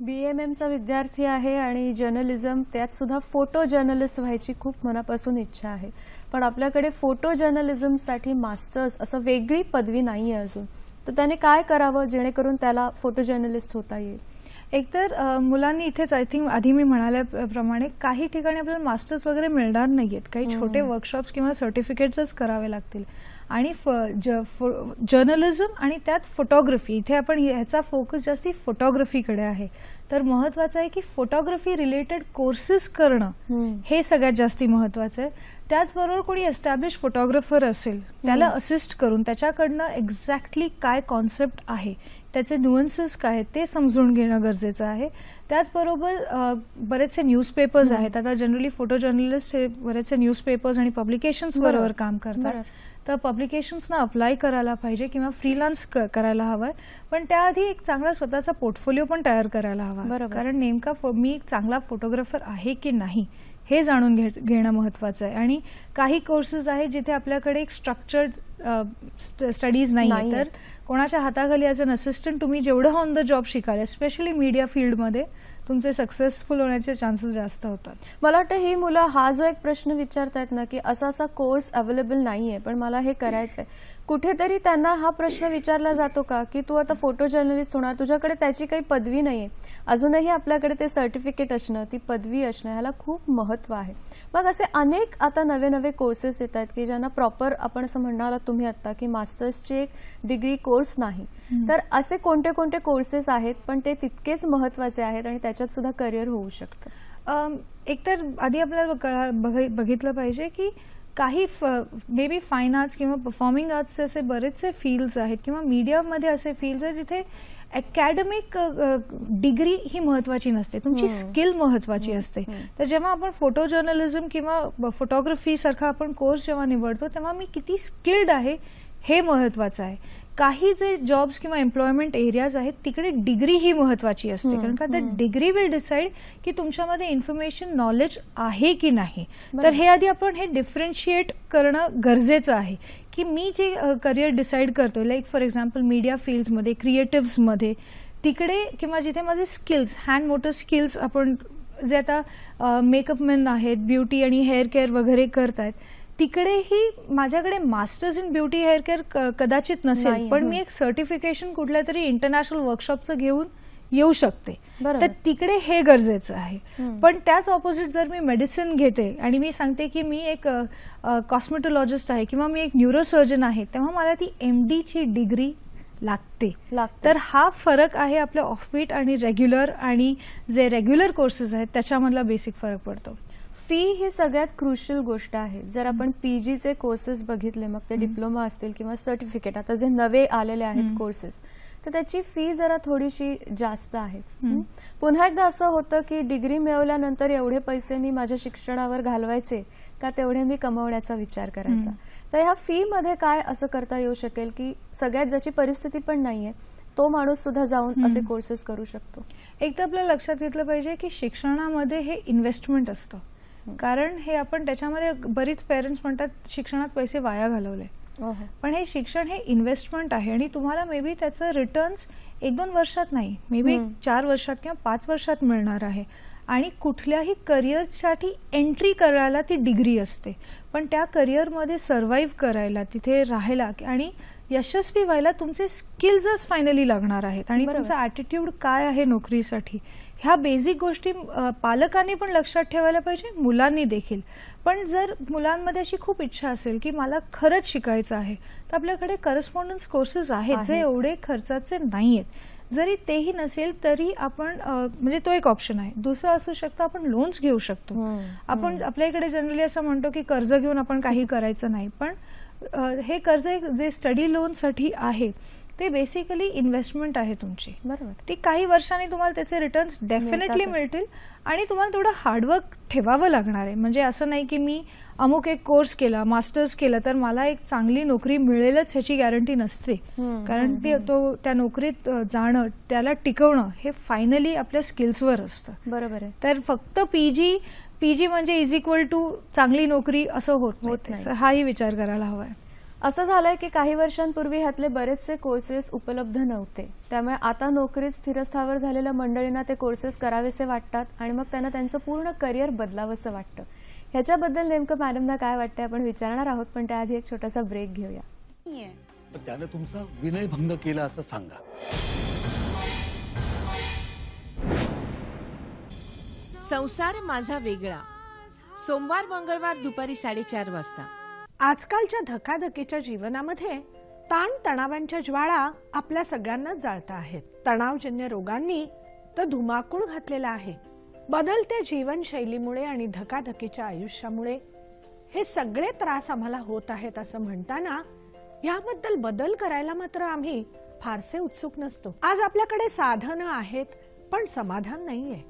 BMMचा विद्यार्थी आहे आणि journalism त्यात सुद्धा photo journalist व्हायची खूप मनापासून इच्छा आहे. पण आपल्याकडे फोटो जर्नलिझमसाठी मास्टर्स असं वेगळी पदवी नाही आहे अजून. तर त्याने काय करावं जेणेकरून त्याला फोटो जर्नलिस्ट होता येईल? एकतर मुलांनी इथेच आय थिंक आधी मी म्हणाल्याप्रमाणे काही ठिकाणी आपल्याला मास्टर्स वगैरे मिळणार नाहीयेत. काही छोटे वर्कशॉप्स किंवा सर्टिफिकेट्सच करावे लागतील. आणि जर्नलिझम आणि त्यात फोटोग्राफी, इथे आपण ह्याचा फोकस जास्ती फोटोग्राफीकडे आहे. तर महत्त्वाचं आहे की फोटोग्राफी रिलेटेड कोर्सेस करणं हे सगळ्यात जास्ती महत्त्वाचं आहे. त्याचबरोबर कोणी एस्टॅब्लिश फोटोग्राफर असेल त्याला असिस्ट करून त्याच्याकडनं एक्झॅक्टली काय कॉन्सेप्ट आहे, त्याचे न्यूअन्सेस काय आहेत ते समजून घेणं गरजेचं आहे. त्याचबरोबर बरेचसे न्यूजपेपर्स आहेत. आता जनरली फोटो जर्नलिस्ट हे बरेचसे न्यूजपेपर्स आणि पब्लिकेशन्स बरोबर काम करतात. तर पब्लिकेशन्सना अप्लाय करायला पाहिजे किंवा फ्रीलान्स करायला हवंय. पण त्याआधी एक चांगला स्वतःचा पोर्टफोलिओ पण तयार करायला हवा. कारण नेमका मी एक चांगला फोटोग्राफर आहे की नाही हे जाणून घेणं महत्त्वाचं आहे. आणि काही कोर्सेस आहेत जिथे आपल्याकडे एक स्ट्रक्चर्ड स्टडीज नाही. तर कोणाच्या हाताखाली ॲज अन असिस्टंट तुम्ही जेवढं ऑन द जॉब शिकाल, स्पेशली मीडिया फील्डमध्ये तुमचे सक्सेसफुल होण्याचे चान्सेस जास्त होतात. मला वाटतं ही मुलं हा जो एक प्रश्न विचारतायत ना की असा कोर्स अवेलेबल नाहीये पण मला हे करायचंय, कुठेतरी त्यांना हा प्रश्न विचारला जातो का की तू आता फोटो जर्नलिस्ट होणार, तुझ्याकडे त्याची काही पदवी नाहीये, अजूनही आपल्याकडे ते सर्टिफिकेट असणं, ती पदवी असणं ह्याला खूप महत्त्व आहे. मग असे अनेक आता नवे कोर्सेस येत आहेत की ज्यांना प्रॉपर आपण असं म्हणणार तुम्ही आता की मास्टर्सची एक डिग्री कोर्स नाही. तर असे कोणते कोर्सेस आहेत पण ते तितकेच महत्त्वाचे आहेत आणि त्याच्यात सुद्धा करिअर होऊ शकतं? एकतर आधी आपल्याला बघितलं पाहिजे की काही मे बी फाईन आर्ट्स किंवा परफॉर्मिंग आर्ट्सचे असे बरेचसे फील्ड्स आहेत किंवा मीडियामध्ये असे फील्ड्स आहेत जिथे अकॅडमिक डिग्री ही महत्त्वाची नसते, तुमची स्किल महत्त्वाची असते. तर जेव्हा आपण फोटो जर्नलिझम किंवा फोटोग्राफी सारखा आपण कोर्स जेव्हा निवडतो तेव्हा मी किती स्किल्ड आहे हे महत्त्वाचं आहे. काही जे जॉब्स किंवा एम्प्लॉयमेंट एरियाज आहेत तिकडे डिग्री ही महत्त्वाची असते. कारण का तर डिग्री विल डिसाइड की तुमच्यामध्ये इन्फॉर्मेशन नॉलेज आहे की नाही. तर हे आधी आपण हे डिफरन्शिएट करणं गरजेचं आहे की मी जे करिअर डिसाईड करतोय, लाईक फॉर एक्झाम्पल मीडिया फील्ड्समध्ये, क्रिएटिव्समध्ये, तिकडे किंवा जिथे माझे स्किल्स, हँड मोटर स्किल्स, आपण जे आता मेकअपमॅन आहेत, ब्युटी आणि हेअर केअर वगैरे करतायत, तिकडेही माझ्याकडे masters in beauty hair care कदाचित नसेल, पण मी एक सर्टिफिकेशन कुठल्या तरी इंटरनॅशनल वर्कशॉपचं घेऊन येऊ शकते. तर तिकडे हे गरजेचं आहे. पण त्याच ऑपोजिट जर मी मेडिसिन घेते आणि मी सांगते की मी एक कॉस्मेटॉलॉजिस्ट आहे किंवा मी एक न्यूरोसर्जन आहे, तेव्हा मला ती MD ची डिग्री लागते. तर हा फरक आहे आपल्या ऑफबीट आणि रेग्युलर, आणि जे रेग्युलर कोर्सेस आहेत त्याच्यामधला बेसिक फरक पडतो. फी ही सगळ्यात क्रुशियल गोष्ट आहे. जर आपण PGचे कोर्सेस बघितले, मग ते डिप्लोमा असतील किंवा सर्टिफिकेट, आता जे नवे आलेले आहेत कोर्सेस, तर त्याची फी जरा थोडीशी जास्त आहे. पुन्हा एकदा असं होतं की डिग्री मिळवल्यानंतर एवढे पैसे मी माझ्या शिक्षणावर घालवायचे का तेवढे मी कमवण्याचा विचार करायचा. तर ह्या फी मध्ये काय असं करता येऊ शकेल की सगळ्यात ज्याची परिस्थिती पण नाहीये तो माणूस सुद्धा जाऊन असे कोर्सेस करू शकतो? एक तर आपल्याला लक्षात घेतलं पाहिजे की शिक्षणामध्ये हे इन्व्हेस्टमेंट असतं. कारण हे आपण त्याच्यामध्ये बरीच पेरेंट्स म्हणतात शिक्षणात पैसे वाया घालवले, पण हे शिक्षण हे इन्व्हेस्टमेंट आहे आणि तुम्हाला मे बी त्याचं रिटर्न्स 1-2 वर्षात नाही, मे बी 4 वर्षात किंवा 5 वर्षात मिळणार आहे. आणि कुठल्याही करिअरसाठी एंट्री करायला ती डिग्री असते, पण त्या करिअरमध्ये सर्व्हाइव्ह करायला, तिथे राहायला आणि यशस्वी व्हायला तुमचे स्किल्सच फायनली लागणार आहेत. आणि तुमचा ॲटिट्यूड काय आहे नोकरीसाठी, ह्या बेसिक गोष्टी पालकांनी पण लक्षात ठेवायला पाहिजे, मुलांनी देखील. पण जर मुलांमध्ये अशी खूप इच्छा असेल की मला खरंच शिकायचं आहे, तर आपल्याकडे करस्पॉन्डन्स कोर्सेस आहेत जे एवढे खर्चाचे नाही आहेत. जरी तेही नसेल तरी आपण म्हणजे तो एक ऑप्शन आहे. दुसरं असू शकतं आपण लोन्स घेऊ शकतो. आपण आपल्याकडे जनरली असं म्हणतो की कर्ज घेऊन आपण काही करायचं नाही, पण हे कर्ज जे स्टडी लोनसाठी आहे ते बेसिकली इन्व्हेस्टमेंट आहे तुमची. बरोबर. ती काही वर्षांनी तुम्हाला त्याचे रिटर्न्स डेफिनेटली मिळतील आणि तुम्हाला थोडं हार्डवर्क ठेवावं लागणार आहे. म्हणजे असं नाही की मी अमुक एक कोर्स केला, मास्टर्स केलं तर मला एक चांगली नोकरी मिळेलच ह्याची गॅरंटी नसते. कारण त्या नोकरीत जाणं, त्याला टिकवणं हे फायनली आपल्या स्किल्सवर असतं. बरोबर आहे. तर फक्त पीजी म्हणजे इज इक्वल टू चांगली नोकरी असं होत नाही. हाही विचार करायला हवाय. असं झालंय की काही वर्षांपूर्वी ह्यातले बरेचसे कोर्सेस उपलब्ध नव्हते, त्यामुळे आता नोकरीत स्थिरस्थावर झालेल्या मंडळींना ते कोर्सेस करावेसे वाटतात आणि मग त्यांना त्यांचं पूर्ण करिअर बदलावंसं वाटतं. ह्याच्याबद्दल नेमकं मॅडमना काय वाटतंय आपण विचारणार आहोत, पण त्याआधी एक छोटासा ब्रेक घेऊया. त्याने तुमचा विनयभंग केला असं सांगा. संसार माझा वेगळा, सोमवार मंगळवार दुपारी 4:30 वाजता. आजकालच्या धकाधकीच्या जीवनामध्ये ताण तणावांच्या ज्वाळा आपल्या सगळ्यांनाच जाळता आहेत. तणावजन्य रोगांनी तर धुमाकूळ घातलेला आहे. बदलत्या जीवनशैलीमुळे आणि धकाधकीच्या आयुष्यामुळे हे सगळे त्रास आम्हाला होत आहेत असं म्हणताना याबद्दल बदल करायला मात्र आम्ही फारसे उत्सुक नसतो. आज आपल्याकडे साधनं आहेत पण समाधान नाहीये.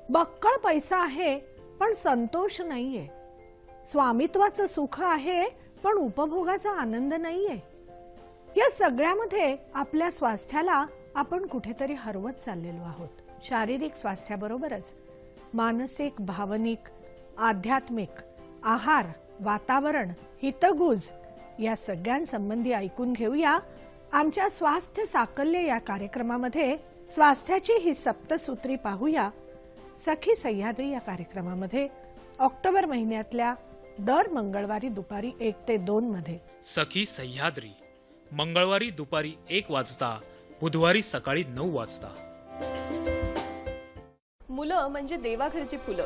बक्कळ पैसा आहे पण संतोष नाहीये. स्वामित्वाचं सुख आहे पण उपभोगाचा आनंद नाहीये. या सगळ्यामध्ये आपल्या स्वास्थ्याला आपण कुठेतरी हरवत चाललेलो आहोत. शारीरिक स्वास्थ्याबरोबरच मानसिक, भावनिक, आध्यात्मिक, आहार, वातावरण, हितगुज या सगळ्यांसंबंधी ऐकून घेऊया आमच्या स्वास्थ्य साकल्य या कार्यक्रमामध्ये. स्वास्थ्याची ही सप्तसूत्री पाहूया सखी सह्याद्री या कार्यक्रमामध्ये ऑक्टोबर महिन्यातल्या दर मंगळवारी दुपारी 1 ते 2 मध्ये. सखी सह्याद्री मंगळवारी दुपारी 1 वाजता, बुधवारी सकाळी 9 वाजता. मुलं म्हणजे देवाघरची फुलं.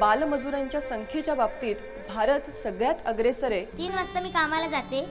बालमजुरांच्या संख्येच्या बाबतीत भारत सगळ्यात अग्रेसर आहे. 3 वाजता मी कामाला जाते,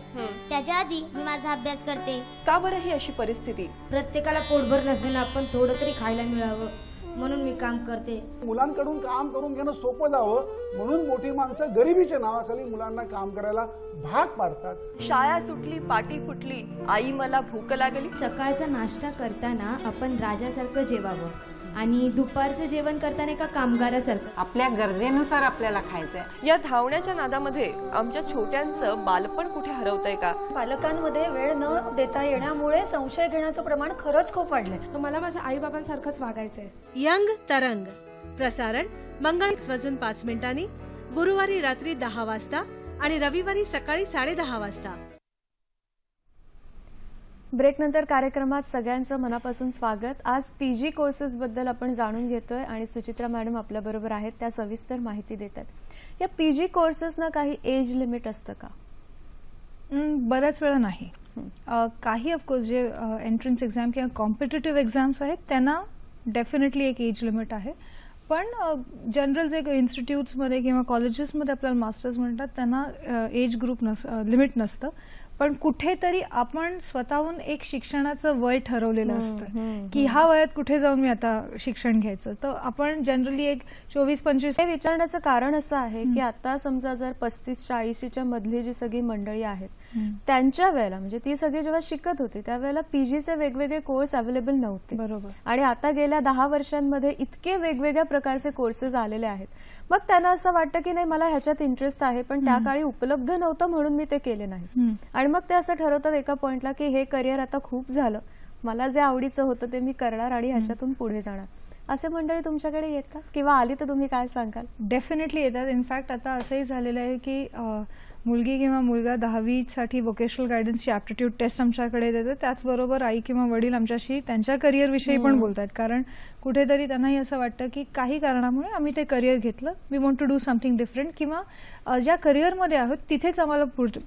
त्याच्या आधी मी माझा अभ्यास करते. का बरं ही अशी परिस्थिती? प्रत्येकाला पोटभर नसलेला आपण थोडं तरी खायला मिळावं म्हणून मी काम करते. मुलांकडून काम करून घेणं सोपं जावं म्हणून मोठी माणसं गरिबीच्या नावाखाली मुलांना काम करायला भाग पाडतात. शाळा सुटली, पाटी फुटली, आई मला भूक लागली. सकाळचा नाश्ता करताना आपण राजासारखं जेवावं आणि दुपारचं जेवण करताना एका कामगारासारखं. आपल्या गरजेनुसार आपल्याला खायचंय. या धावण्याच्या नादामध्ये आमच्या छोट्यांचं बालपण कुठे हरवतंय का? पालकांमध्ये वेळ न देता येण्यामुळे संशय घेण्याचं प्रमाण खरंच खूप वाढलंय. मला माझ्या आई बाबांसारखंच वागायचंय. यंग तरंग प्रसारण मंगळ 1:05 गुरुवारी रात्री 10 वाजता आणि रविवारी सकाळी 10:30 वाजता. ब्रेकनंतर कार्यक्रमात सगळ्यांचं मनापासून स्वागत. आज पीजी कोर्सेस बद्दल आपण जाणून घेतोय आणि सुचित्रा मॅडम आपल्या बरोबर आहेत, त्या सविस्तर माहिती देतात. या पीजी कोर्सेसना काही एज लिमिट असतं का? बऱ्याच वेळा नाही. काही ऑफकोर्स जे एंट्रन्स एक्झाम किंवा कॉम्पिटिटिव्ह एक्झाम्स आहेत त्यांना डेफिनेटली एक एज लिमिट आहे. पण जनरल जे इन्स्टिट्यूट्समध्ये किंवा कॉलेजेसमध्ये आपल्याला मास्टर्स म्हणतात त्यांना एज ग्रुप लिमिट नसतं. पण कुठेतरी आपण स्वतःहून एक शिक्षणाचं वय ठरवलेलं असतं की ह्या वयात कुठे जाऊन मी आता शिक्षण घ्यायचं. तर आपण जनरली एक 24-25. हे विचारण्याचं कारण असं आहे की आता समजा जर 35-40च्या मधली जी सगळी मंडळी आहेत त्यांच्या वेळेला, म्हणजे ती सगळी जेव्हा शिकत होती त्यावेळेला पीजीचे वेगवेगळे कोर्स अवेलेबल नव्हते. बरोबर. आणि आता गेल्या 10 वर्षांमध्ये इतके वेगवेगळ्या प्रकारचे कोर्सेस आलेले आहेत. मग त्यांना असं वाटतं की नाही मला ह्याच्यात इंटरेस्ट आहे पण त्या काळी उपलब्ध नव्हतं म्हणून मी ते केले नाही. आणि मग ते असं ठरवतात एका पॉइंटला की हे करिअर आता खूप झालं, मला जे आवडीचं होतं ते मी करणार आणि ह्याच्यातून पुढे जाणार. असे मंडळी तुमच्याकडे येतात किंवा आली तर तुम्ही काय सांगाल? डेफिनेटली येतात. इनफॅक्ट आता असंही झालेलं आहे की मुलगी किंवा मुलगा 10वीसाठी व्होकेशनल गायडन्सची ॲप्टिट्यूड टेस्ट आमच्याकडे देतात. त्याचबरोबर आई किंवा वडील आमच्याशी त्यांच्या करिअरविषयी पण बोलतात. कारण कुठेतरी त्यांनाही असं वाटतं की काही कारणामुळे आम्ही ते करिअर घेतलं, we want to do something different, किंवा ज्या करिअरमध्ये आहोत तिथेच आम्हाला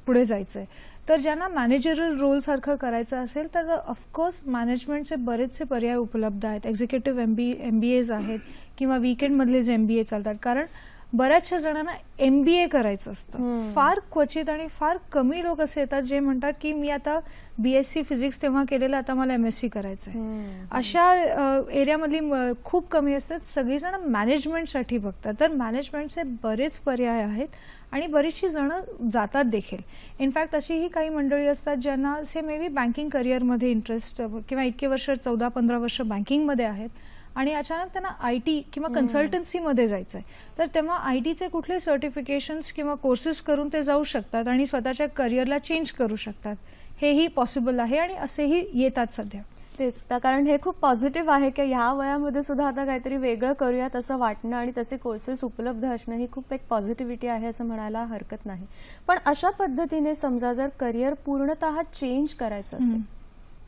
पुढे जायचं आहे. तर ज्यांना मॅनेजरल रोलसारखं करायचं असेल तर ऑफकोर्स मॅनेजमेंटचे बरेचसे पर्याय उपलब्ध आहेत. एक्झिक्युटिव्ह MBAs आहेत किंवा वीकेंडमधले जे MBA चालतात. कारण बऱ्याचशा जणांना MBA करायचं असतं. फार क्वचित आणि फार कमी लोक असे येतात जे म्हणतात की मी आता BSc फिजिक्स तेव्हा केलेलं, आता मला MSc करायचं आहे. अशा एरियामधली खूप कमी असतात. सगळीजण मॅनेजमेंटसाठी बघतात. तर मॅनेजमेंटचे बरेच पर्याय आहेत आणि बरीचशी जणं जातात देखील. इनफॅक्ट अशीही काही मंडळी असतात ज्यांना से मे बी बँकिंग करिअरमध्ये इंटरेस्ट किंवा इतके वर्ष 14-15 वर्ष बँकिंगमध्ये आहेत आणि अचानक त्यांना IT किंवा कन्सल्टन्सीमध्ये जायचं आहे. तर तेव्हा ITचे कुठले सर्टिफिकेशन्स किंवा कोर्सेस करून ते जाऊ शकतात आणि स्वतःच्या करिअरला चेंज करू शकतात. हेही पॉसिबल आहे आणि असेही येतात सध्या. तेच कारण हे खूप पॉझिटिव्ह आहे की ह्या वयामध्ये सुद्धा आता काहीतरी वेगळं करूयात असं वाटणं आणि तसे कोर्सेस उपलब्ध असणं ही खूप एक पॉझिटिव्हिटी आहे असं म्हणायला हरकत नाही. पण अशा पद्धतीने समजा जर करिअर पूर्णतः चेंज करायचं असेल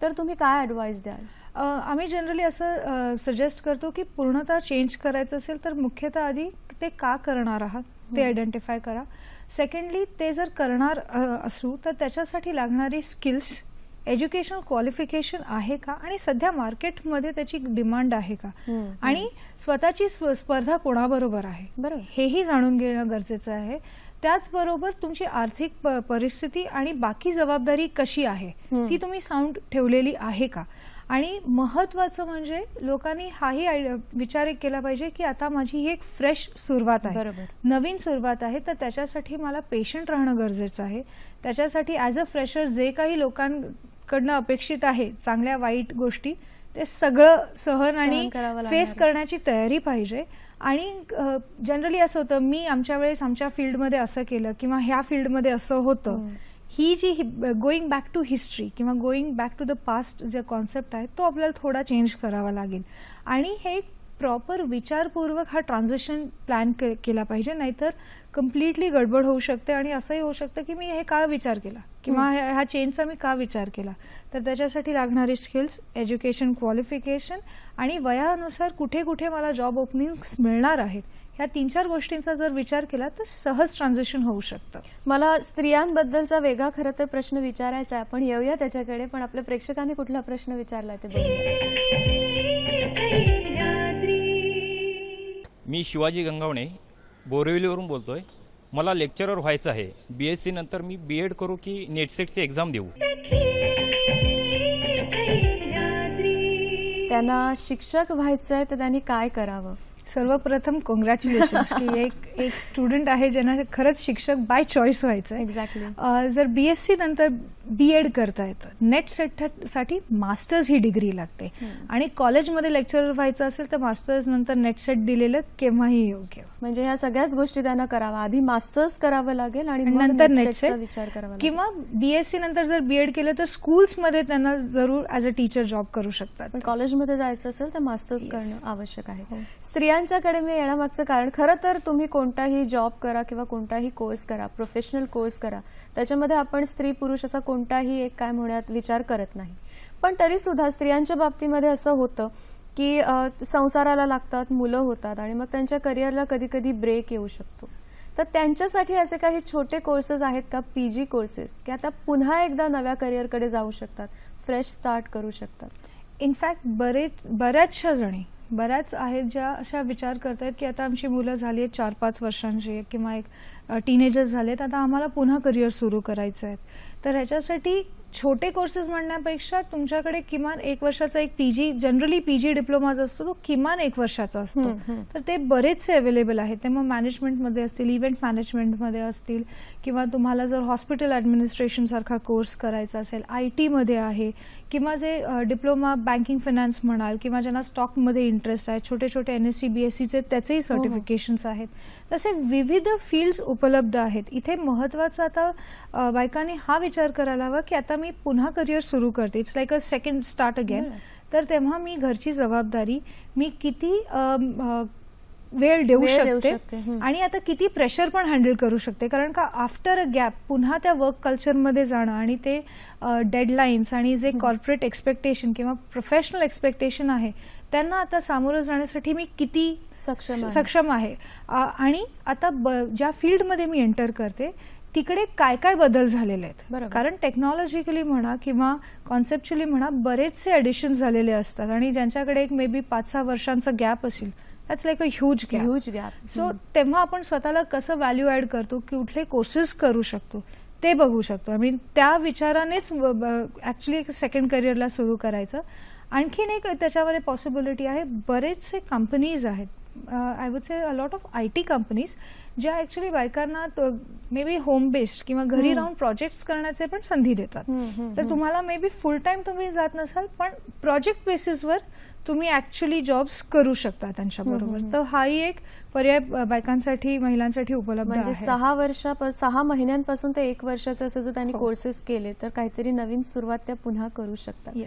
तर तुम्ही काय ॲडवाइस द्याल? आम्ही जनरली असं सजेस्ट करतो की पूर्णतः चेंज करायचं असेल तर मुख्यतः आधी ते का करणार आहात ते आयडेंटिफाय करा. सेकंडली ते जर करणार असू तर त्याच्यासाठी लागणारी स्किल्स, एज्युकेशनल क्वालिफिकेशन आहे का आणि सध्या मार्केटमध्ये त्याची डिमांड आहे का आणि स्वतःची स्पर्धा कोणाबरोबर आहे बरं हेही जाणून घेणं गरजेचं आहे. त्याचबरोबर तुमची आर्थिक परिस्थिती आणि बाकी जबाबदारी कशी आहे ती तुम्ही साऊंड ठेवलेली आहे का. आणि महत्वाचं म्हणजे लोकांनी हाही विचार केला पाहिजे की आता माझी ही एक फ्रेश सुरुवात आहे, नवीन सुरुवात आहे, तर त्याच्यासाठी मला पेशंट राहणं गरजेचं आहे. त्याच्यासाठी ॲज अ फ्रेशर जे काही लोकांकडनं अपेक्षित आहे चांगल्या वाईट गोष्टी ते सगळं सहन आणि फेस करण्याची तयारी पाहिजे. आणि जनरली असं होतं मी आमच्या वेळेस आमच्या फील्डमध्ये असं केलं किंवा ह्या फील्डमध्ये असं होतं. ही जी गोईंग बॅक टू हिस्ट्री किंवा going back to the past जे कॉन्सेप्ट आहे तो आपल्याला थोडा चेंज करावा लागेल. आणि हे प्रॉपर विचारपूर्वक हा ट्रान्झिशन प्लॅन केला पाहिजे, नाहीतर कम्प्लिटली गडबड होऊ शकते. आणि असंही होऊ शकतं की मी हे का विचार केला किंवा ह्या चेंजचा मी का विचार केला. तर त्याच्यासाठी लागणारी स्किल्स, एज्युकेशन क्वालिफिकेशन आणि वयानुसार कुठे कुठे मला जॉब ओपनिंग्स मिळणार आहेत ह्या 3-4 गोष्टींचा जर विचार केला तर सहज ट्रान्झिशन होऊ शकतं. मला स्त्रियांबद्दलचा वेगळा खरं तर प्रश्न विचारायचा आहे, आपण येऊया त्याच्याकडे. पण आपल्या प्रेक्षकांनी कुठला प्रश्न विचारला ते मी शिवाजी गंगावणे बोरिवलीवरून बोलतोय. मला लेक्चरर व्हायचं आहे. BSc नंतर मी BEd करू की नेटसेटची एक्झाम देऊ? त्यांना शिक्षक व्हायचं आहे तर त्यांनी काय करावं? सर्वप्रथम कॉंग्रॅच्युलेशन्स की एक स्टुडंट आहे ज्यांना खरंच शिक्षक बाय चॉईस व्हायचं. एक्झॅक्टली. जर BSc नंतर BEd करता येतं. नेट सेटसाठी मास्टर्स ही डिग्री लागते आणि कॉलेजमध्ये लेक्चरर व्हायचं असेल तर मास्टर्स नंतर नेट सेट दिलेलं केव्हाही योग्य. म्हणजे ह्या सगळ्याच गोष्टी त्यांना करावा, आधी मास्टर्स करावं लागेल आणि नंतर नेट सेट विचार करावा. किंवा BSc नंतर जर BEd केलं तर स्कूल्समध्ये त्यांना जरूर ॲज अ टीचर जॉब करू शकतात. पण कॉलेजमध्ये जायचं असेल तर मास्टर्स करणं आवश्यक आहे. स्त्रियांच्याकडे मी येण्यामागचं कारण खरं तर तुम्ही कोणताही जॉब करा किंवा कोणताही कोर्स करा, प्रोफेशनल कोर्स करा, त्याच्यामध्ये आपण स्त्री पुरुष असा कोणताही एक काय म्हणूयात विचार करत नाही. पण तरी सुद्धा स्त्रियांच्या बाबतीमध्ये असं होतं की संसाराला लागतात, मुलं होतात आणि मग त्यांच्या करिअरला कधी कधी ब्रेक येऊ शकतो. तर त्यांच्यासाठी असे काही छोटे कोर्सेस आहेत का, PG कोर्सेस, की आता पुन्हा एकदा नव्या करिअरकडे जाऊ शकतात, फ्रेश स्टार्ट करू शकतात? इनफॅक्ट बऱ्याच आहेत ज्या अशा विचार करतायत की आता आमची मुलं झाली आहेत 4-5 वर्षांची किंवा एक टीनेजर्स झालेत, आता आम्हाला पुन्हा करिअर सुरू करायचं आहे. तर ह्याच्यासाठी छोटे कोर्सेस म्हणण्यापेक्षा तुमच्याकडे किमान 1 वर्षाचा एक PG, जनरली PG डिप्लोमा जो असतो तो किमान 1 वर्षाचा असतो. तर ते बरेचसे अवेलेबल आहेत. ते मग मॅनेजमेंटमध्ये असतील, इव्हेंट मॅनेजमेंटमध्ये असतील किंवा तुम्हाला जर हॉस्पिटल ॲडमिनिस्ट्रेशन सारखा कोर्स करायचा असेल, IT मध्ये आहे किंवा जे डिप्लोमा बँकिंग फायनान्स म्हणाल किंवा ज्यांना स्टॉकमध्ये इंटरेस्ट आहे, छोटे छोटे NSC BScचे त्याचेही सर्टिफिकेशन्स आहेत. तसे विविध फील्ड्स उपलब्ध आहेत. इथे महत्त्वाचं आता बायकांनी हा विचार करायला हवा की आता मी पुन्हा करिअर सुरू करते, it's like a second start again. तर तेव्हा मी घरची जबाबदारी मी किती वेळ देऊ शकते आणि आता किती प्रेशर पण हँडल करू शकते. कारण का आफ्टर अ गॅप पुन्हा त्या वर्क कल्चरमध्ये जाणं आणि ते डेडलाईन्स आणि जे कॉर्पोरेट एक्सपेक्टेशन किंवा प्रोफेशनल एक्सपेक्टेशन आहे त्यांना आता सामोरं जाण्यासाठी मी किती सक्षम आहे. आणि आता ज्या फील्डमध्ये मी एंटर करते तिकडे काय काय बदल झालेले आहेत. कारण टेक्नॉलॉजिकली म्हणा किंवा कॉन्सेप्च्युअली म्हणा बरेचसे ॲडिशन झालेले असतात आणि ज्यांच्याकडे एक मे बी 5-6 वर्षांचा गॅप असेल, that's like a huge gap. So तेव्हा आपण स्वतःला कसं व्हॅल्यू ॲड करतो, कुठले कोर्सेस करू शकतो ते बघू शकतो. आय मीन त्या विचारानेच ॲक्च्युली एक सेकंड करिअरला सुरू करायचं. आणखीन एक त्याच्यामध्ये पॉसिबिलिटी आहे, बरेचसे कंपनीज आहेत I would say a lot of IT companies ज्या ॲक्च्युली बायकांना मे बी होम बेस्ड किंवा घरी राहून प्रोजेक्ट्स करण्याचे पण संधी देतात. तर तुम्हाला मे बी फुल टाइम तुम्ही जात नसाल पण प्रोजेक्ट बेसिसवर तुम्ही ॲक्च्युली जॉब्स करू शकता त्यांच्याबरोबर. तर हाही एक पर्याय बायकांसाठी महिलांसाठी उपलब्ध आहे. म्हणजे 6 महिन्यांपासून ते 1 वर्षाचं असं जर त्यांनी कोर्सेस केले तर काहीतरी नवीन सुरुवात त्या पुन्हा करू शकतात.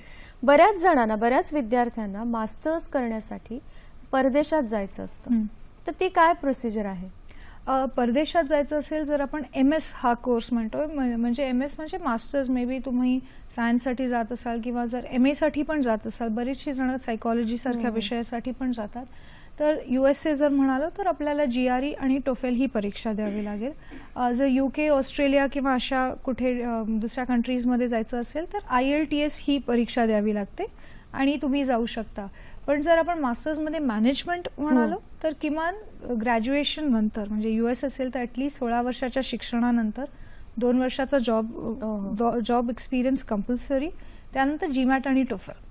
बऱ्याच जणांना बऱ्याच विद्यार्थ्यांना मास्टर्स करण्यासाठी परदेशात जायचं असतं, तर ती काय प्रोसिजर आहे? परदेशात जायचं असेल जर आपण MS हा कोर्स म्हणतोय, म्हणजे MS म्हणजे मास्टर्स, मे बी तुम्ही सायन्ससाठी जात असाल किंवा जर MA साठी पण जात असाल, बरेचसे जण सायकॉलॉजी सारख्या विषयासाठी पण जातात. तर USA जर म्हणालो तर आपल्याला GRE आणि TOEFL ही परीक्षा द्यावी लागेल. जर UK, ऑस्ट्रेलिया किंवा अशा कुठे दुसऱ्या कंट्रीजमध्ये जायचं असेल तर IELTS ही परीक्षा द्यावी लागते आणि तुम्ही जाऊ शकता. पण जर आपण मास्टर्समध्ये मॅनेजमेंट म्हणालो तर किमान ग्रॅज्युएशन नंतर, म्हणजे US असेल तर ॲटलीस्ट 16 वर्षाच्या शिक्षणानंतर 2 वर्षाचा जॉब एक्सपिरियन्स कंपल्सरी, त्यानंतर GMAT आणि TOEFL.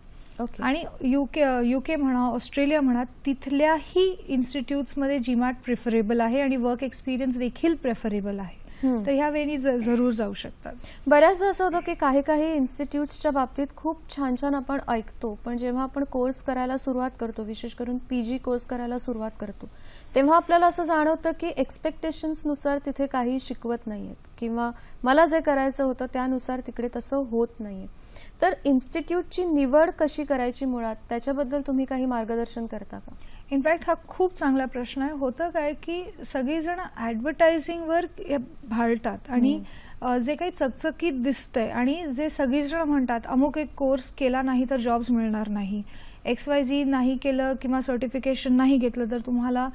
आणि UK म्हणा, ऑस्ट्रेलिया म्हणा, तिथल्याही इन्स्टिट्यूट्समध्ये GMAT प्रिफरेबल आहे आणि वर्क एक्सपिरियन्स देखील प्रेफरेबल आहे. तर ह्या वेळी जरूर जाऊ शकतात. बऱ्याचदा असं होतं की काही इन्स्टिट्यूट्सच्या बाबतीत खूप छान छान आपण ऐकतो, पण जेव्हा आपण कोर्स करायला सुरुवात करतो, विशेष करून PG कोर्स करायला सुरुवात करतो, तेव्हा आपल्याला असं जाणवतं की एक्सपेक्टेशन्सनुसार तिथे काही शिकवत नाहीयेत किंवा मला जे करायचं होतं त्यानुसार तिकडे तसं होत नाहीये. तर इन्स्टिट्यूटची निवड कशी करायची मुळात, त्याच्याबद्दल तुम्ही काही मार्गदर्शन करता का? इनफॅक्ट हा खूप चांगला प्रश्न आहे. होतं काय की सगळीजण ॲडव्हर्टायझिंगवर भाळतात आणि जे काही चकचकीत दिसतंय आणि जे सगळीजण म्हणतात अमुक एक कोर्स केला नाही तर जॉब्स मिळणार नाही, XYZ नाही केलं किंवा सर्टिफिकेशन नाही घेतलं तर तुम्हाला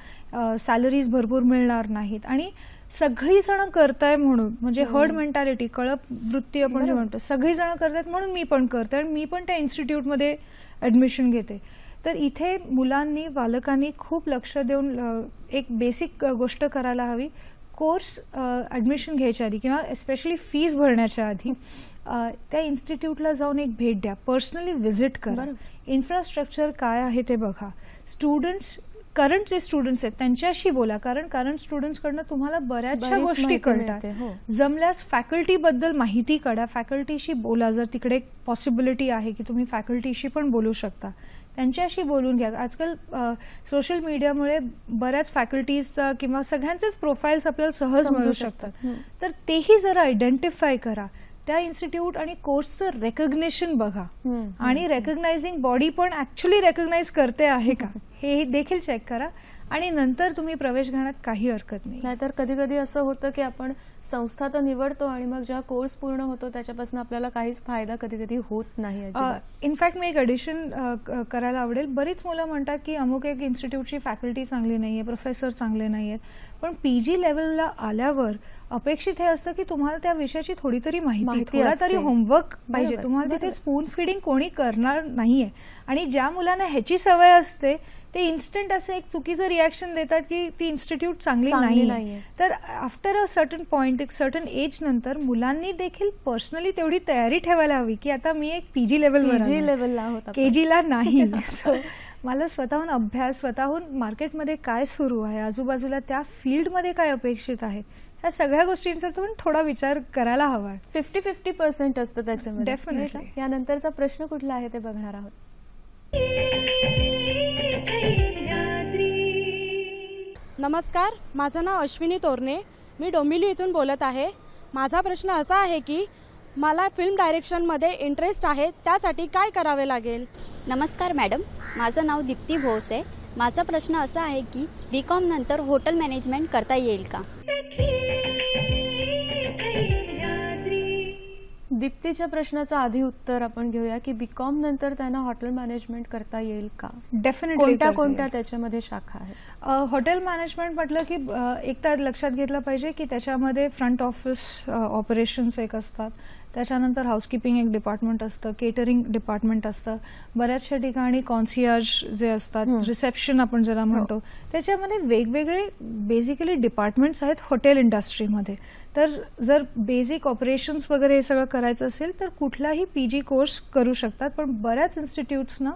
सॅलरीज भरपूर मिळणार नाहीत, आणि सगळीजण करताय म्हणून, म्हणजे हर्ड मेंटॅलिटी, कळप वृत्ती आपण जे म्हणतो, सगळीजण करतायत म्हणून मी पण करते आणि मी पण त्या इन्स्टिट्यूटमध्ये ॲडमिशन घेते. तर इथे मुलांनी, पालकांनी खूप लक्ष देऊन एक बेसिक गोष्ट करायला हवी. कोर्स ॲडमिशन घ्यायच्या आधी किंवा एस्पेशली फीज भरण्याच्या आधी त्या इन्स्टिट्यूटला जाऊन एक भेट द्या, पर्सनली व्हिजिट करा, इन्फ्रास्ट्रक्चर काय आहे ते बघा, करंट जे स्टुडंट्स आहेत त्यांच्याशी बोला, कारण करंट स्टुडंट्सकडनं तुम्हाला बऱ्याचशा गोष्टी कळतात. जमल्यास फॅकल्टीबद्दल माहिती काढा, फॅकल्टीशी बोला, जर तिकडे पॉसिबिलिटी आहे की तुम्ही फॅकल्टीशी पण बोलू शकता, त्यांच्याशी बोलून घ्या. आजकाल सोशल मीडियामुळे बऱ्याच फॅकल्टीजचा किंवा सगळ्यांचेच प्रोफाईल्स आपल्याला सहज मिळू शकतात. तर तेही जरा आयडेंटिफाय करा. त्या इन्स्टिट्यूट आणि कोर्सचं रेकग्नेशन बघा आणि रेकग्नायझिंग बॉडी पण ऍक्च्युली रेकग्नाइज करते आहे का हे देखील चेक करा, आणि नंतर तुम्ही प्रवेश घेण्यात काही हरकत नाही. नाहीतर कधी कधी असं होतं की आपण संस्था तर निवडतो आणि मग जेव्हा कोर्स पूर्ण होतो त्याच्यापासून आपल्याला काहीच फायदा कधी कधी होत नाही. इनफॅक्ट मी एक ॲडिशन करायला आवडेल. बरीच मुलं म्हणतात की अमुक एक इन्स्टिट्यूटची फॅकल्टी चांगली नाहीये, प्रोफेसर चांगले नाहीयेत, पण PG लेवलला आल्यावर अपेक्षित हे असतं की तुम्हाला त्या विषयाची थोडी तरी माहिती, थोडा तरी होमवर्क पाहिजे. तुम्हाला तिथे स्पून फिडिंग कोणी करणार नाहीये, आणि ज्या मुलांना ह्याची सवय असते ते इन्स्टंट असं एक चुकीचं रिॲक्शन देतात की ती इन्स्टिट्यूट चांगली नाही. तर आफ्टर अ सर्टन पॉइंट, एक सर्टन एज नंतर मुलांनी देखील पर्सनली तेवढी तयारी ठेवायला हवी की आता मी एक PG लेवलला होता, KGला नाही. मला स्वतःहून अभ्यास, स्वतःहून मार्केटमध्ये काय सुरू आहे, आजूबाजूला त्या फील्डमध्ये काय अपेक्षित आहे, ह्या सगळ्या गोष्टींचा पण थोडा विचार करायला हवा. 50-50% असतं त्याच्यामध्ये. डेफिनेटली. यानंतरचा प्रश्न कुठला आहे ते बघणार आहोत. नमस्कार, माझं नाव अश्विनी तोरणे, मी डोंबिवली इथून बोलत आहे. माझा प्रश्न असा आहे की मला फिल्म डायरेक्शनमध्ये इंटरेस्ट आहे, त्यासाठी काय करावे लागेल? नमस्कार मॅडम, माझं नाव दीप्ती भोसे. माझा प्रश्न असा आहे की BCom नंतर हॉटेल मॅनेजमेंट करता येईल का? दीप्तीच्या प्रश्नाचं आधी उत्तर आपण घेऊया की BCom नंतर त्यांना हॉटेल मॅनेजमेंट करता येईल का? डेफिनेटली. कोणत्या त्याच्यामध्ये शाखा आहेत? हॉटेल मॅनेजमेंट म्हटलं की एक तर लक्षात घेतलं पाहिजे की त्याच्यामध्ये फ्रंट ऑफिस ऑपरेशन्स एक असतात, त्याच्यानंतर हाऊसकीपिंग एक डिपार्टमेंट असतं, केटरिंग डिपार्टमेंट असतं, बऱ्याचशा ठिकाणी कॉन्सियार्ज जे असतात, रिसेप्शन आपण ज्याला म्हणतो, त्याच्यामध्ये वेगवेगळे बेसिकली डिपार्टमेंट्स आहेत हॉटेल इंडस्ट्रीमध्ये. तर जर बेसिक ऑपरेशन्स वगैरे हे सगळं करायचं असेल तर कुठलाही PG कोर्स करू शकतात, पण बऱ्याच इन्स्टिट्यूट्सना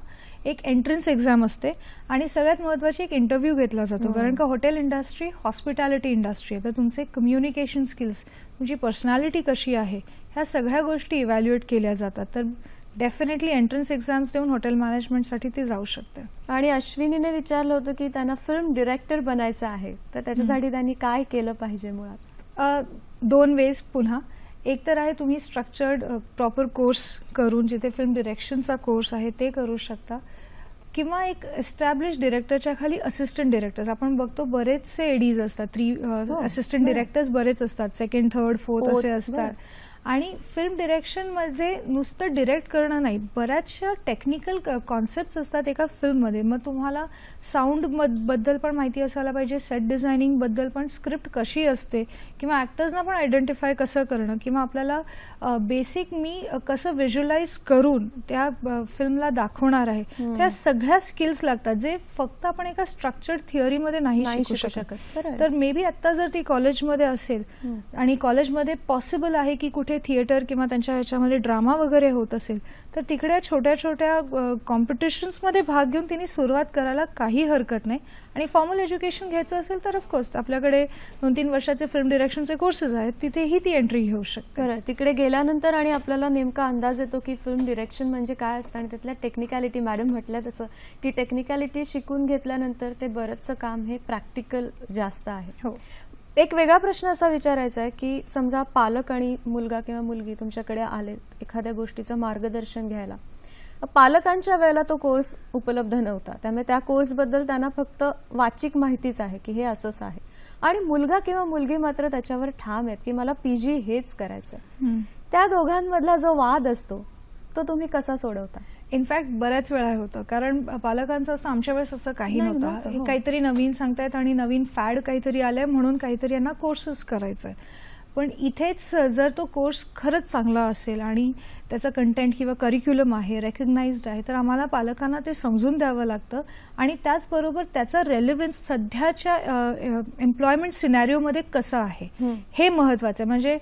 एक एंट्रन्स एक्झाम असते आणि सगळ्यात महत्त्वाची एक इंटरव्ह्यू घेतला जातो. कारण का हॉटेल इंडस्ट्री हॉस्पिटॅलिटी इंडस्ट्री आहे, तर तुमचे कम्युनिकेशन स्किल्स, तुमची पर्सनॅलिटी कशी आहे, ह्या सगळ्या गोष्टी इव्हॅल्युएट केल्या जातात. तर डेफिनेटली एंट्रन्स एक्झाम्स देऊन हॉटेल मॅनेजमेंटसाठी ती जाऊ शकते. आणि अश्विनीने विचारलं होतं की त्यांना फिल्म डिरेक्टर बनायचं आहे, तर त्याच्यासाठी त्यांनी काय केलं पाहिजे मुळात? 2 वेज पुन्हा. एक तर आहे तुम्ही स्ट्रक्चर्ड प्रॉपर कोर्स करून, जिथे फिल्म डिरेक्शनचा कोर्स आहे ते करू शकता, किंवा एक एस्टॅब्लिश डिरेक्टरच्या खाली असिस्टंट डिरेक्टर्स. आपण बघतो बरेचसे एडीज असतात, 3 असिस्टंट डिरेक्टर्स बरेच असतात, 2nd, 3rd, 4th असे असतात. आणि फिल्म डिरेक्शनमध्ये नुसतं डिरेक्ट करणं नाही, बऱ्याचशा टेक्निकल कॉन्सेप्ट्स असतात एका फिल्ममध्ये. मग तुम्हाला साऊंड बद्दल पण माहिती असायला पाहिजे, सेट डिझायनिंग बद्दल पण, स्क्रिप्ट कशी असते, किंवा ॲक्टर्सना पण आयडेंटिफाय कसं करणं, किंवा आपल्याला बेसिक मी कसं व्हिज्युअलाइज करून त्या फिल्मला दाखवणार आहे, त्या सगळ्या स्किल्स लागतात, जे फक्त आपण एका स्ट्रक्चर्ड थिअरीमध्ये नाही शिकू शकत. तर मे बी आत्ता जर ती कॉलेजमध्ये असेल आणि कॉलेजमध्ये पॉसिबल आहे की कुठे थिएटर किंवा त्यांच्या ह्याच्यामध्ये ड्रामा वगैरे होत असेल, तर तिकडे छोट्या छोट्या कॉम्पिटिशन्समध्ये भाग घेऊन तिने सुरुवात करायला काही हरकत नाही. आणि फॉर्मल एज्युकेशन घ्यायचं असेल तर ऑफकोर्स आपल्याकडे 2-3 वर्षाचे फिल्म डिरेक्शनचे कोर्सेस आहेत, तिथेही ती एंट्री घेऊ शकते. बरं, तिकडे गेल्यानंतर आणि आपल्याला नेमका अंदाज येतो की फिल्म डिरेक्शन म्हणजे काय असतं आणि त्यातल्या टेक्निकॅलिटी. मॅडम म्हटलं तसं की टेक्निकॅलिटी शिकून घेतल्यानंतर ते बरंचसं काम हे प्रॅक्टिकल जास्त आहे. हो. एक वेगळा प्रश्न असा विचारायचा आहे की समजा पालक आणि मुलगा किंवा मुलगी तुमच्याकडे आले एखाद्या गोष्टीचं मार्गदर्शन घ्यायला, पालकांच्या वेळेला तो कोर्स उपलब्ध नव्हता, त्यामुळे त्या कोर्सबद्दल त्यांना फक्त वाचिक माहितीच आहे की हे असंच आहे, आणि मुलगा किंवा मुलगी मात्र त्याच्यावर ठाम आहेत की मला पीजी हेच करायचंय. त्या दोघांमधला जो वाद असतो तो तुम्ही कसा सोडवता? इनफॅक्ट बऱ्याच वेळा होतं, कारण पालकांचं असं आमच्या वेळेस असं काही नव्हतं. काहीतरी नवीन सांगतायत आणि नवीन फॅड काहीतरी आलंय म्हणून काहीतरी यांना कोर्सेस करायचं आहे. पण इथेच जर तो कोर्स खरंच चांगला असेल आणि त्याचं कंटेंट किंवा करिक्युलम आहे, रेकग्नाइज्ड आहे, तर आम्हाला पालकांना ते समजून द्यावं लागतं. आणि त्याचबरोबर त्याचा रेलेव्हन्स सध्याच्या एम्प्लॉयमेंट सिनॅरिओमध्ये कसा आहे हे महत्त्वाचं आहे. म्हणजे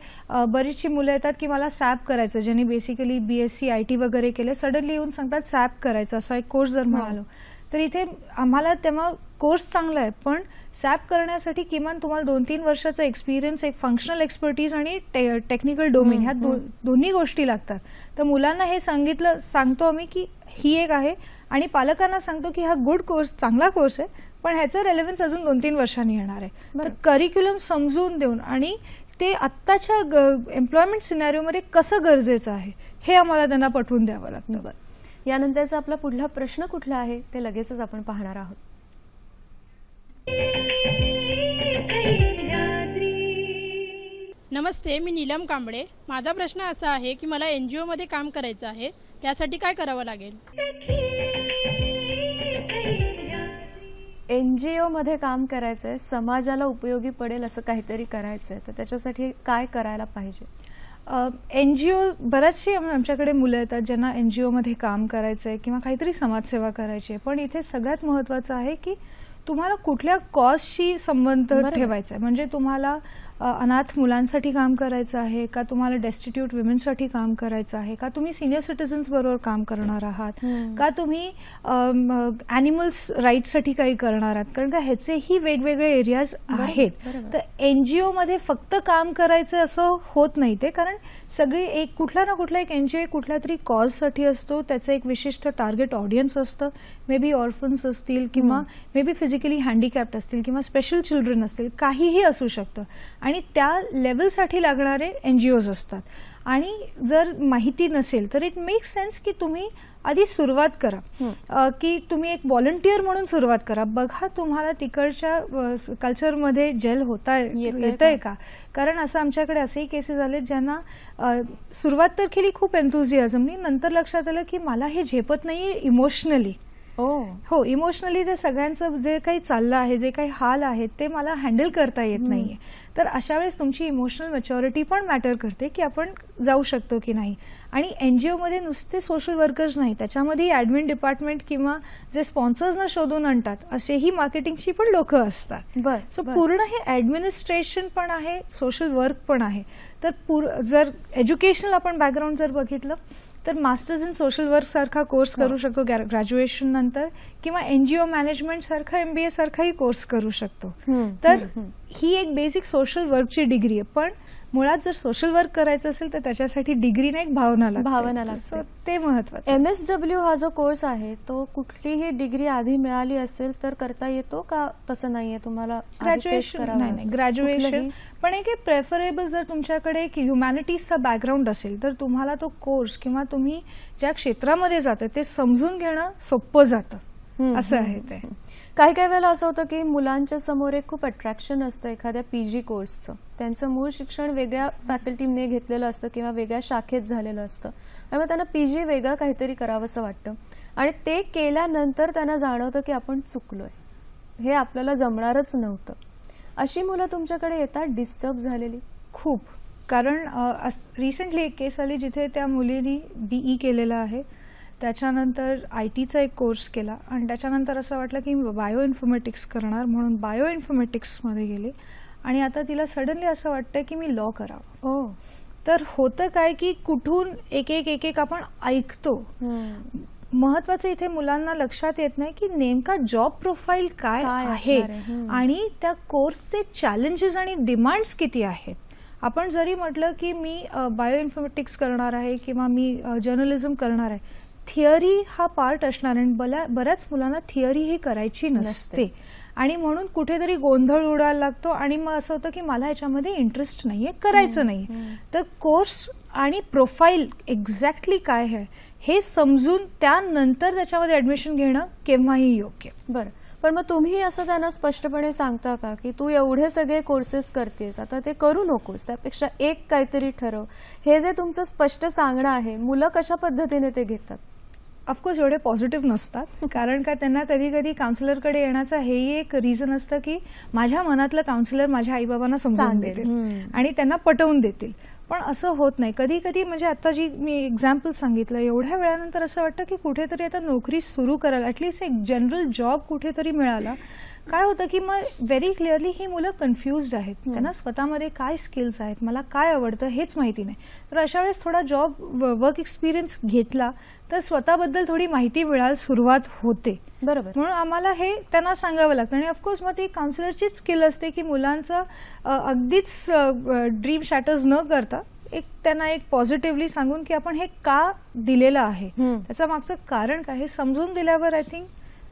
बरीचशी मुलं येतात की मला सॅप करायचं, ज्यांनी बेसिकली BSc IT वगैरे केले, सडनली येऊन सांगतात सॅप करायचं, असा एक कोर्स जर म्हणालो तर इथे आम्हाला तेव्हा कोर्स चांगला आहे, पण सॅप करण्यासाठी किमान तुम्हाला 2-3 वर्षाचा एक्सपिरियन्स, एक फंक्शनल एक्सपर्टीज आणि टेक्निकल डोमेन, ह्या दोन्ही गोष्टी लागतात. तर मुलांना हे सांगतो आम्ही की ही एक आहे, आणि पालकांना सांगतो की हा गुड कोर्स, चांगला कोर्स आहे, पण ह्याचा रेलेव्हन्स अजून 2-3 वर्षांनी येणार आहे. तर करिक्युलम समजून देऊन आणि ते आत्ताच्या एम्प्लॉयमेंट सिनॅरिओमध्ये कसं गरजेचं आहे हे आम्हाला त्यांना पटवून द्यावं लागतं. यानंतरचा आपला पुढला प्रश्न कुठला आहे ते लगेचच आपण पाहणार आहोत. नमस्ते, मी नीलम कांबळे. माझा प्रश्न असा आहे की मला NGO मध्ये काम करायचं आहे, त्यासाठी काय करावं लागेल? NGO मध्ये काम करायचंय, समाजाला उपयोगी पडेल असं काहीतरी करायचंय, तर त्याच्यासाठी काय करायला पाहिजे? NGO बऱ्याचशी आमच्याकडे मुलं येतात ज्यांना NGO मध्ये काम करायचंय किंवा काहीतरी समाजसेवा करायची आहे. पण इथे सगळ्यात महत्त्वाचं आहे की तुम्हाला कुठल्या कॉजशी संबंध ठेवायचा आहे. म्हणजे तुम्हाला अनाथ मुलांसाठी काम करायचं आहे का, तुम्हाला डेस्टिट्यूट विमेनसाठी काम करायचं आहे का, तुम्ही सिनियर सिटीजन्स बरोबर काम करणार आहात का, तुम्ही ॲनिमल्स राईटसाठी काही करणार आहात, कारण का ह्याचेही वेगवेगळे एरियाज आहेत. तर NGO मध्ये फक्त काम करायचं असं होत नाही ते, कारण सगळी एक कुठला ना कुठला एक NGO कुठल्या तरी कॉजसाठी असतो, त्याचं एक विशिष्ट टार्गेट ऑडियन्स असतं. मे बी ऑर्फन्स असतील किंवा मे बी फिजिकली हँडिकॅप्ड असतील किंवा स्पेशल चिल्ड्रन असतील, काहीही असू शकतं, आणि त्या लेवलसाठी लागणारे NGOs असतात. आणि जर माहिती नसेल तर इट मेक्स सेन्स की तुम्ही आधी सुरुवात करा, की तुम्ही एक व्हॉलंटियर म्हणून सुरुवात करा. बघा तुम्हाला तिकडच्या कल्चरमध्ये जेल येतंय का, कारण असं आमच्याकडे असेही केसेस आले ज्यांना सुरुवात तर केली खूप एन्थुझियाझमनी, नंतर लक्षात आलं की मला हे झेपत नाहीये इमोशनली. हो, इमोशनली जे सगळ्यांचं जे काही चाललं आहे, जे काही हाल आहेत ते मला हँडल करता येत नाहीये. तर अशा वेळेस तुमची इमोशनल मॅच्युरिटी पण मॅटर करते की आपण जाऊ शकतो की नाही. आणि NGO मध्ये नुसते सोशल वर्कर्स नाही, त्याच्यामध्ये ॲडमिन डिपार्टमेंट किंवा जे स्पॉन्सर्सना शोधून आणतात असेही मार्केटिंगची पण लोक असतात. सो पूर्ण हे ॲडमिनिस्ट्रेशन पण आहे, सोशल वर्क पण आहे. तर जर एज्युकेशनल आपण बॅकग्राऊंड जर बघितलं तर मास्टर्स इन सोशल वर्क सारखा कोर्स करू शकतो ग्रॅज्युएशन नंतर, किंवा NGO मॅनेजमेंट सारखा MBA सारखाही कोर्स करू शकतो. तर ही एक बेसिक सोशल वर्कची डिग्री आहे. पण मुळात जर सोशल वर्क करायचं असेल तर त्याच्यासाठी डिग्री नाही, एक भावना लागते. ते महत्वाचं. MSW हा जो कोर्स आहे तो कुठलीही डिग्री आधी मिळाली असेल तर करता येतो का? तसं नाहीये, तुम्हाला ग्रॅज्युएशन नाही, ग्रॅज्युएशन. पण एक प्रेफरेबल जर तुमच्याकडे एक ह्युमॅनिटीजचा बॅकग्राऊंड असेल तर तुम्हाला तो कोर्स किंवा तुम्ही ज्या क्षेत्रामध्ये जाता ते समजून घेणं सोपं जातं, असं आहे ते. काही काही वेळेला असं होतं की मुलांच्या समोर एक खूप अट्रॅक्शन असतं एखाद्या PG कोर्सचं. त्यांचं मूळ शिक्षण वेगळ्या फॅकल्टीने घेतलेलं असतं किंवा वेगळ्या शाखेत झालेलं असतं, त्यामुळे त्यांना PG वेगळं काहीतरी करावंसं वाटतं आणि ते केल्यानंतर त्यांना जाणवतं की आपण चुकलोय, हे आपल्याला जमणारच नव्हतं. अशी मुलं तुमच्याकडे येतात डिस्टर्ब झालेली? खूप. कारण रिसेंटली एक केस आली जिथे त्या मुलीने BE केलेलं आहे, त्याच्यानंतर IT चा एक कोर्स केला आणि त्याच्यानंतर असं वाटलं की मी बायो इन्फॉर्मेटिक्स करणार म्हणून बायो इन्फॉर्मेटिक्समध्ये गेले आणि आता तिला सडनली असं वाटतं की मी लॉ करावं. तर होतं काय की कुठून एक एक आपण ऐकतो. महत्वाचं इथे मुलांना लक्षात येत नाही की नेमका जॉब प्रोफाईल काय आहे आणि त्या कोर्सचे चॅलेंजेस आणि डिमांड्स किती आहेत. आपण जरी म्हटलं की मी बायो इन्फॉर्मेटिक्स करणार आहे किंवा मी जर्नलिझम करणार आहे, थिअरी हा पार्ट असणार आणि बऱ्याच मुलांना थिअरी ही करायची नसते आणि म्हणून कुठेतरी गोंधळ उडायला लागतो आणि मग असं होतं की मला ह्याच्यामध्ये इंटरेस्ट नाहीये, करायचं नाही. तर कोर्स आणि प्रोफाईल एक्झॅक्टली काय आहे हे समजून त्यानंतर त्याच्यामध्ये ऍडमिशन घेणं केव्हाही योग्य. बरं, पण मग तुम्ही असं त्यांना स्पष्टपणे सांगता का की तू एवढे सगळे कोर्सेस करतेस, आता ते करू नकोस, त्यापेक्षा एक काहीतरी ठरव? हे जे तुमचं स्पष्ट सांगणं आहे, मुलं कशा पद्धतीने ते घेतात? ऑफकोर्स एवढे पॉझिटिव्ह नसतात, कारण का त्यांना कधी कधी काउन्सिलरकडे येण्याचं हेही एक रिझन असतं की माझ्या मनातलं काउन्सिलर माझ्या आईबाबांना समजावून देतील आणि त्यांना पटवून देतील. पण असं होत नाही. कधी कधी म्हणजे आता जी मी एक्झाम्पल सांगितलं, एवढ्या वेळानंतर असं वाटतं की कुठेतरी आता नोकरी सुरू करायला, ॲटलिस्ट एक जनरल जॉब कुठेतरी मिळाला. काय होतं की मग व्हेरी क्लिअरली ही मुलं कन्फ्युज्ड आहेत, त्यांना स्वतःमध्ये काय स्किल्स आहेत, मला काय आवडतं हेच माहिती नाही. तर अशा वेळेस थोडा जॉब वर्क एक्सपिरियन्स घेतला तर स्वतःबद्दल थोडी माहिती मिळायला सुरुवात होते. बरोबर. म्हणून आम्हाला हे त्यांना सांगावं लागतं आणि ऑफकोर्स मग ती काउन्सिलरचीच स्किल असते की मुलांचं अगदीच ड्रीम शॅटर्स न करता त्यांना एक पॉझिटिव्हली सांगून की आपण हे का दिलेलं आहे, त्याचं मागचं कारण काय हे समजून दिल्यावर I think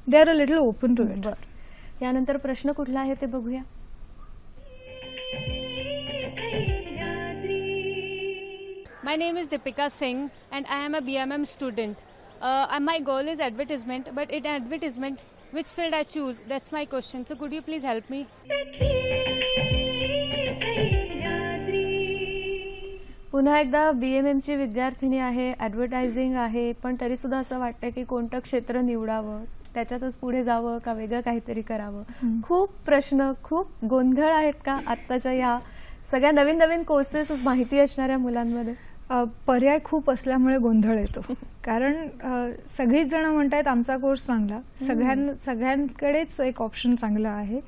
they are a little open to it. यानंतर प्रश्न कुठला आहे ते बघूया. My name is Deepika Singh and I am a BMM student. My goal is advertisement, but in advertisement, which field I choose? That's my question. So could you please help me? पुन्हा एकदा BMM ची विद्यार्थिनी आहे, advertising आहे, पण तरी सुद्धा असं वाटतं की कोणतं क्षेत्र निवडावं, त्याच्यातच पुढे जावं का वेगळं काहीतरी करावं. खूप प्रश्न, खूप गोंधळ आहेत का आत्ताच्या या सगळ्या नवीन नवीन कोर्सेस माहिती असणाऱ्या मुलांमध्ये? पर्याय खूप असल्यामुळे गोंधळ येतो. कारण सगळीच जण म्हणतात आमचा कोर्स चांगला, सगळ्यांकडेच एक ऑप्शन चांगला आहे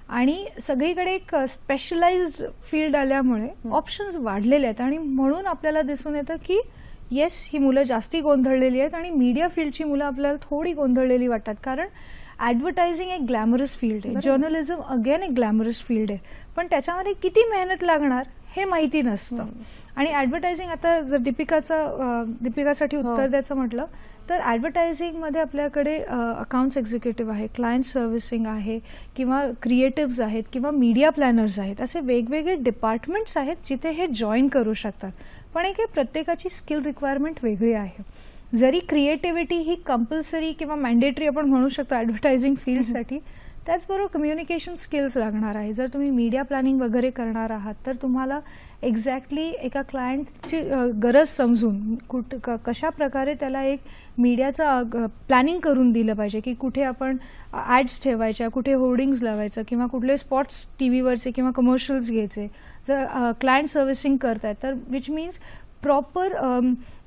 आणि सगळीकडे एक स्पेशलाइज्ड फील्ड आल्यामुळे ऑप्शन्स वाढलेले आहेत आणि म्हणून आपल्याला दिसून येतं की येस, ही मुलं जास्ती गोंधळलेली आहेत आणि मीडिया फील्डची मुलं आपल्याला थोडी गोंधळलेली वाटतात. कारण ॲडव्हर्टायझिंग एक ग्लॅमरस फील्ड आहे, जर्नलिझम अगेन एक ग्लॅमरस फील्ड आहे, पण त्याच्यामध्ये किती मेहनत लागणार हे माहिती नसतं. आणि ॲडव्हर्टायझिंग, आता जर दीपिकासाठी उत्तर द्यायचं म्हटलं तर ॲडव्हर्टायझिंगमध्ये आपल्याकडे अकाउंट्स एक्झिक्युटिव्ह आहे, क्लायंट सर्व्हिसिंग आहे किंवा क्रिएटिव्स आहेत किंवा मीडिया प्लॅनर्स आहेत, असे वेगवेगळे डिपार्टमेंट्स आहेत जिथे हे जॉईन करू शकतात. पण एक प्रत्येकाची स्किल रिक्वायरमेंट वेगळी आहे. जरी क्रिएटिव्हिटी ही कंपल्सरी किंवा मॅन्डेटरी आपण म्हणू शकतो ॲडव्हर्टायझिंग फील्डसाठी, त्याचबरोबर कम्युनिकेशन स्किल्स लागणार आहे. जर तुम्ही मीडिया प्लॅनिंग वगैरे करणार आहात तर तुम्हाला एक्झॅक्टली एका क्लायंटची गरज समजून कशा प्रकारे त्याला एक मीडियाचं प्लॅनिंग करून दिलं पाहिजे की कुठे आपण ॲड्स ठेवायच्या, कुठे होर्डिंग्स लावायचं किंवा कुठले स्पॉट्स TVवरचे किंवा कमर्शियल्स घ्यायचे. जर क्लायंट सर्व्हिसिंग करतायत तर विच मीन्स प्रॉपर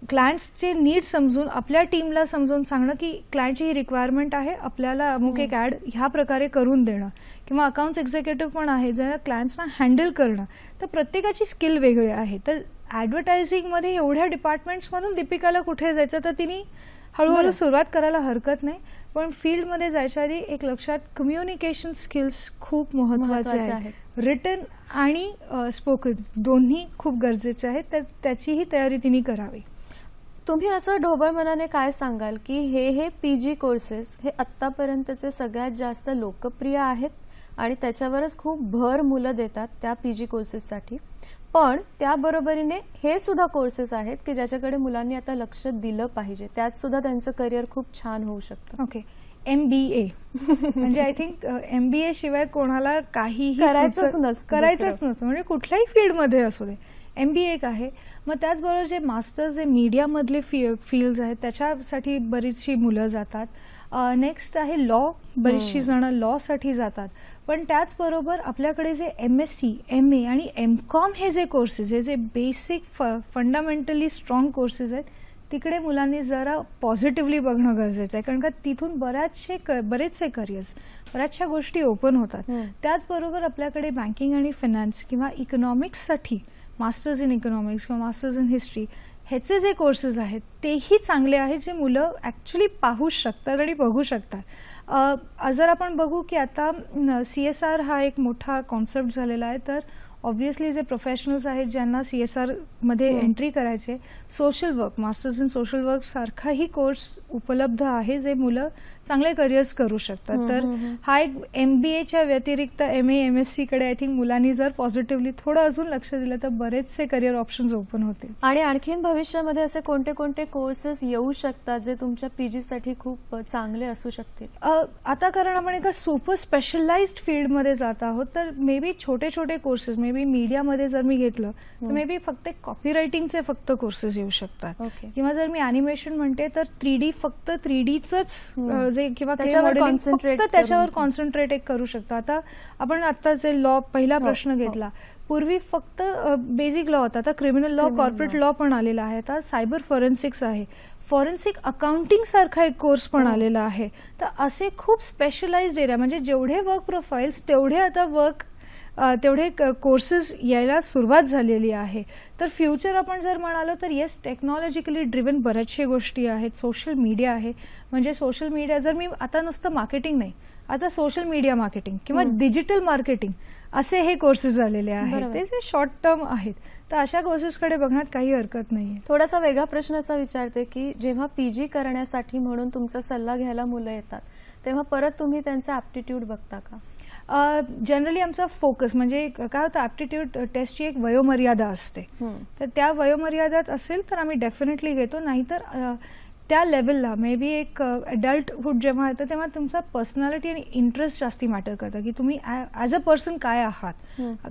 क्लायंट्सचे नीड समजून आपल्या टीमला समजून सांगणं की क्लायंटची ही रिक्वायरमेंट आहे, आपल्याला अमुक एक ॲड ह्या प्रकारे करून देणं. किंवा अकाउंट्स एक्झिक्युटिव्ह पण आहे, जर क्लायंट्सना हँडल करणं. तर प्रत्येकाची स्किल वेगळी आहे. तर ॲडव्हर्टायझिंगमध्ये एवढ्या डिपार्टमेंट्समधून दीपिकाला कुठे जायचं, तर तिने हळूहळू सुरुवात करायला हरकत नाही. पण फील्डमध्ये जायच्या आधी एक लक्षात, कम्युनिकेशन स्किल्स खूप महत्त्वाचे आहेत. रिटन आणि स्पोकन दोन्ही खूप गरजेचे आहेत. त्याचीही तयारी तिने करावी. तुम्ही असं ढोबळ मनाने काय सांगाल की हे PG कोर्सेस हे आत्तापर्यंतचे सगळ्यात जास्त लोकप्रिय आहेत आणि त्याच्यावरच खूप भर मुलं देतात त्या PG कोर्सेससाठी, पण त्याबरोबरीने हे सुद्धा कोर्सेस आहेत की ज्याच्याकडे मुलांनी आता लक्ष दिलं पाहिजे, त्यात सुद्धा त्यांचं करिअर खूप छान होऊ शकतं. ओके, MBA म्हणजे आय थिंक MBA शिवाय कोणाला काहीही करायचंच नसतं, म्हणजे कुठल्याही फील्डमध्ये असू दे. MBA एक आहे. मग त्याचबरोबर जे मास्टर्स जे मीडियामधले फील्ड्स आहेत त्याच्यासाठी बरीचशी मुलं जातात. नेक्स्ट आहे लॉ, बरीचशी जणं लॉसाठी जातात. पण त्याचबरोबर आपल्याकडे जे MSc, MA आणि MCOM हे जे कोर्सेस, हे जे बेसिक फंडामेंटली स्ट्रॉंग कोर्सेस आहेत, तिकडे मुलांनी जरा पॉझिटिव्हली बघणं गरजेचं आहे. कारण का तिथून बरेचसे करिअर्स, बऱ्याचशा गोष्टी ओपन होतात. त्याचबरोबर आपल्याकडे बँकिंग आणि फायनान्स किंवा इकॉनॉमिक्ससाठी मास्टर्स इन इकॉनॉमिक्स किंवा मास्टर्स इन हिस्ट्री ह्याचे जे कोर्सेस आहेत तेही चांगले आहेत, जे मुलं ॲक्च्युली पाहू शकतात आणि बघू शकतात. जर आपण बघू की आता CSR हा एक मोठा कॉन्सेप्ट झालेला आहे, तर ऑब्व्हियसली जे प्रोफेशनल्स आहेत ज्यांना CSR मध्ये एंट्री करायचे, social work, masters in social work सारखाही कोर्स उपलब्ध आहे जे मुलं चांगले करिअर्स करू शकतात. तर हा एक MBAच्या व्यतिरिक्त MA MSc कडे आय थिंक मुलांनी जर पॉझिटिव्हली थोडं अजून लक्ष दिलं तर बरेचसे करिअर ऑप्शन्स ओपन होतील. आणि आणखीन भविष्यामध्ये असे कोणते कोणते कोर्सेस येऊ शकतात जे तुमच्या PG साठी खूप चांगले असू शकतील? आता कारण आपण एका सुपर स्पेशलाइज्ड फील्डमध्ये जात आहोत, तर मे बी छोटे छोटे कोर्सेस, मे बी मीडियामध्ये जर मी घेतलं तर मे बी फक्त कॉपी रायटिंगचे फक्त कोर्सेस येऊ शकतात. किंवा जर मी ॲनिमेशन म्हणते तर 3D फक्त 3Dच जे किंवा त्याच्यावर कॉन्सन्ट्रेट करू शकतो. आपण आता जे लॉ पहिला प्रश्न घेतला, पूर्वी फक्त बेसिक लॉ होता, आता क्रिमिनल लॉ, कॉर्पोरेट लॉ पण आलेला आहे, आता सायबर फॉरेन्सिक्स आहे, फॉरेन्सिक अकाउंटिंग सारखा एक कोर्स पण आलेला आहे. तर असे खूप स्पेशलाइज्ड एरिया, म्हणजे जेवढे वर्क प्रोफाईल्स तेवढे आता तेवढे कोर्सेस यायला सुरुवात झालेली आहे. तर फ्युचर आपण जर म्हणालो तर येस, टेक्नॉलॉजिकली ड्रिव्हन बऱ्याचशा गोष्टी आहेत. सोशल मीडिया आहे, म्हणजे सोशल मीडिया जर मी आता नुसतं मार्केटिंग नाही, आता सोशल मीडिया मार्केटिंग किंवा डिजिटल मार्केटिंग असे हे कोर्सेस झालेले आहेत, ते जे शॉर्ट टर्म आहेत. तर अशा कोर्सेसकडे बघण्यात काही हरकत नाही. थोडासा वेगळा प्रश्न असा विचारते की जेव्हा PG करण्यासाठी म्हणून तुमचा सल्ला घ्यायला मुलं येतात, तेव्हा परत तुम्ही त्यांचा ॲप्टिट्यूड बघता का? जनरली आमचा फोकस म्हणजे काय होतं, ॲप्टिट्यूड टेस्टची एक वयोमर्यादा असते, तर त्या वयोमर्यादात असेल तर आम्ही डेफिनेटली घेतो. नाहीतर त्या लेवलला मे बी एक अडल्टहुड जेव्हा येतं तेव्हा तुमचा पर्सनॅलिटी आणि इंटरेस्ट जास्ती मॅटर करतं की तुम्ही ॲज अ पर्सन काय आहात.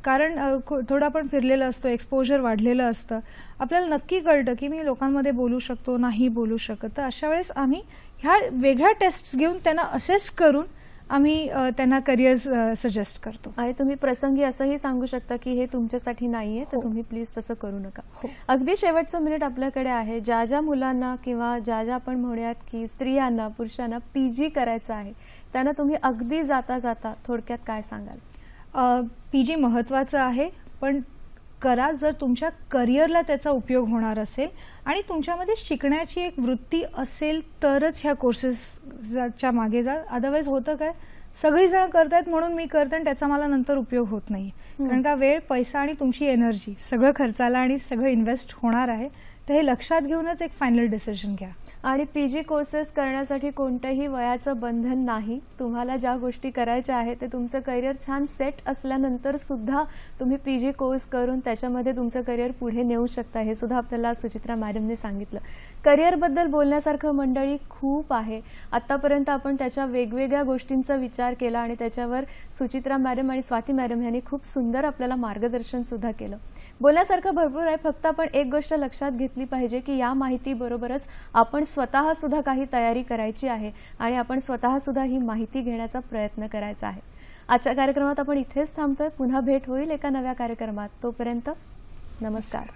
कारण थोडं आपण फिरलेलं असतं, एक्सपोजर वाढलेलं असतं, आपल्याला नक्की कळतं की मी लोकांमध्ये बोलू शकतो, नाही बोलू शकत. तर अशा वेळेस आम्ही ह्या वेगळ्या टेस्ट्स घेऊन त्यांना असेस करून आम्ही त्यांना करिअर्स सजेस्ट करतो. आणि तुम्ही प्रसंगी असंही सांगू शकता की हे तुमच्यासाठी नाहीये, तर तुम्ही प्लीज तसं करू नका. अगदी शेवटचं मिनिट आपल्याकडे आहे. ज्या ज्या मुलांना किंवा ज्या ज्या आपण म्हणूयात की स्त्रियांना, पुरुषांना PG करायचं आहे, त्यांना तुम्ही अगदी जाता जाता थोडक्यात काय सांगाल? PG महत्त्वाचं आहे, पण करा जर तुमच्या करिअरला त्याचा उपयोग होणार असेल आणि तुमच्यामध्ये शिकण्याची एक वृत्ती असेल तरच ह्या कोर्सेसच्या मागे जा. अदरवाईज होतं काय, सगळीजण करतायत म्हणून मी करते आणि त्याचा मला नंतर उपयोग होत नाही. कारण का वेळ, पैसा आणि तुमची एनर्जी सगळं खर्चाला आणि सगळं इन्व्हेस्ट होणार आहे. तर हे लक्षात घेऊनच एक फायनल डिसिजन घ्या. आणि PG कोर्सेस करण्यासाठी कोणत्याही वयाचं बंधन नाही. तुम्हाला ज्या गोष्टी करायच्या आहेत ते तुमचं करिअर छान सेट असल्यानंतर सुद्धा तुम्ही PG कोर्स करून त्याच्यामध्ये तुमचं करिअर पुढे नेऊ शकता. हे सुद्धा आपल्याला सुचित्रा मॅडमने सांगितलं. करिअरबद्दल बोलण्यासारखं मंडळी खूप आहे. आत्तापर्यंत आपण त्याच्या वेगवेगळ्या गोष्टींचा विचार केला आणि त्याच्यावर सुचित्रा मॅडम आणि स्वाती मॅडम यांनी खूप सुंदर आपल्याला मार्गदर्शन सुद्धा केलं. बोलण्यासारखं भरपूर आहे. फक्त आपण एक गोष्ट लक्षात घेतली पाहिजे की या माहितीबरोबरच आपण स्वतः सुद्धा काही तयारी करायची आहे आणि आपण स्वतः सुद्धा ही माहिती घेण्याचा प्रयत्न करायचा आहे. आजच्या कार्यक्रमात आपण इथेच थांबतोय. पुन्हा भेट होईल एका नव्या कार्यक्रमात. तोपर्यंत नमस्कार.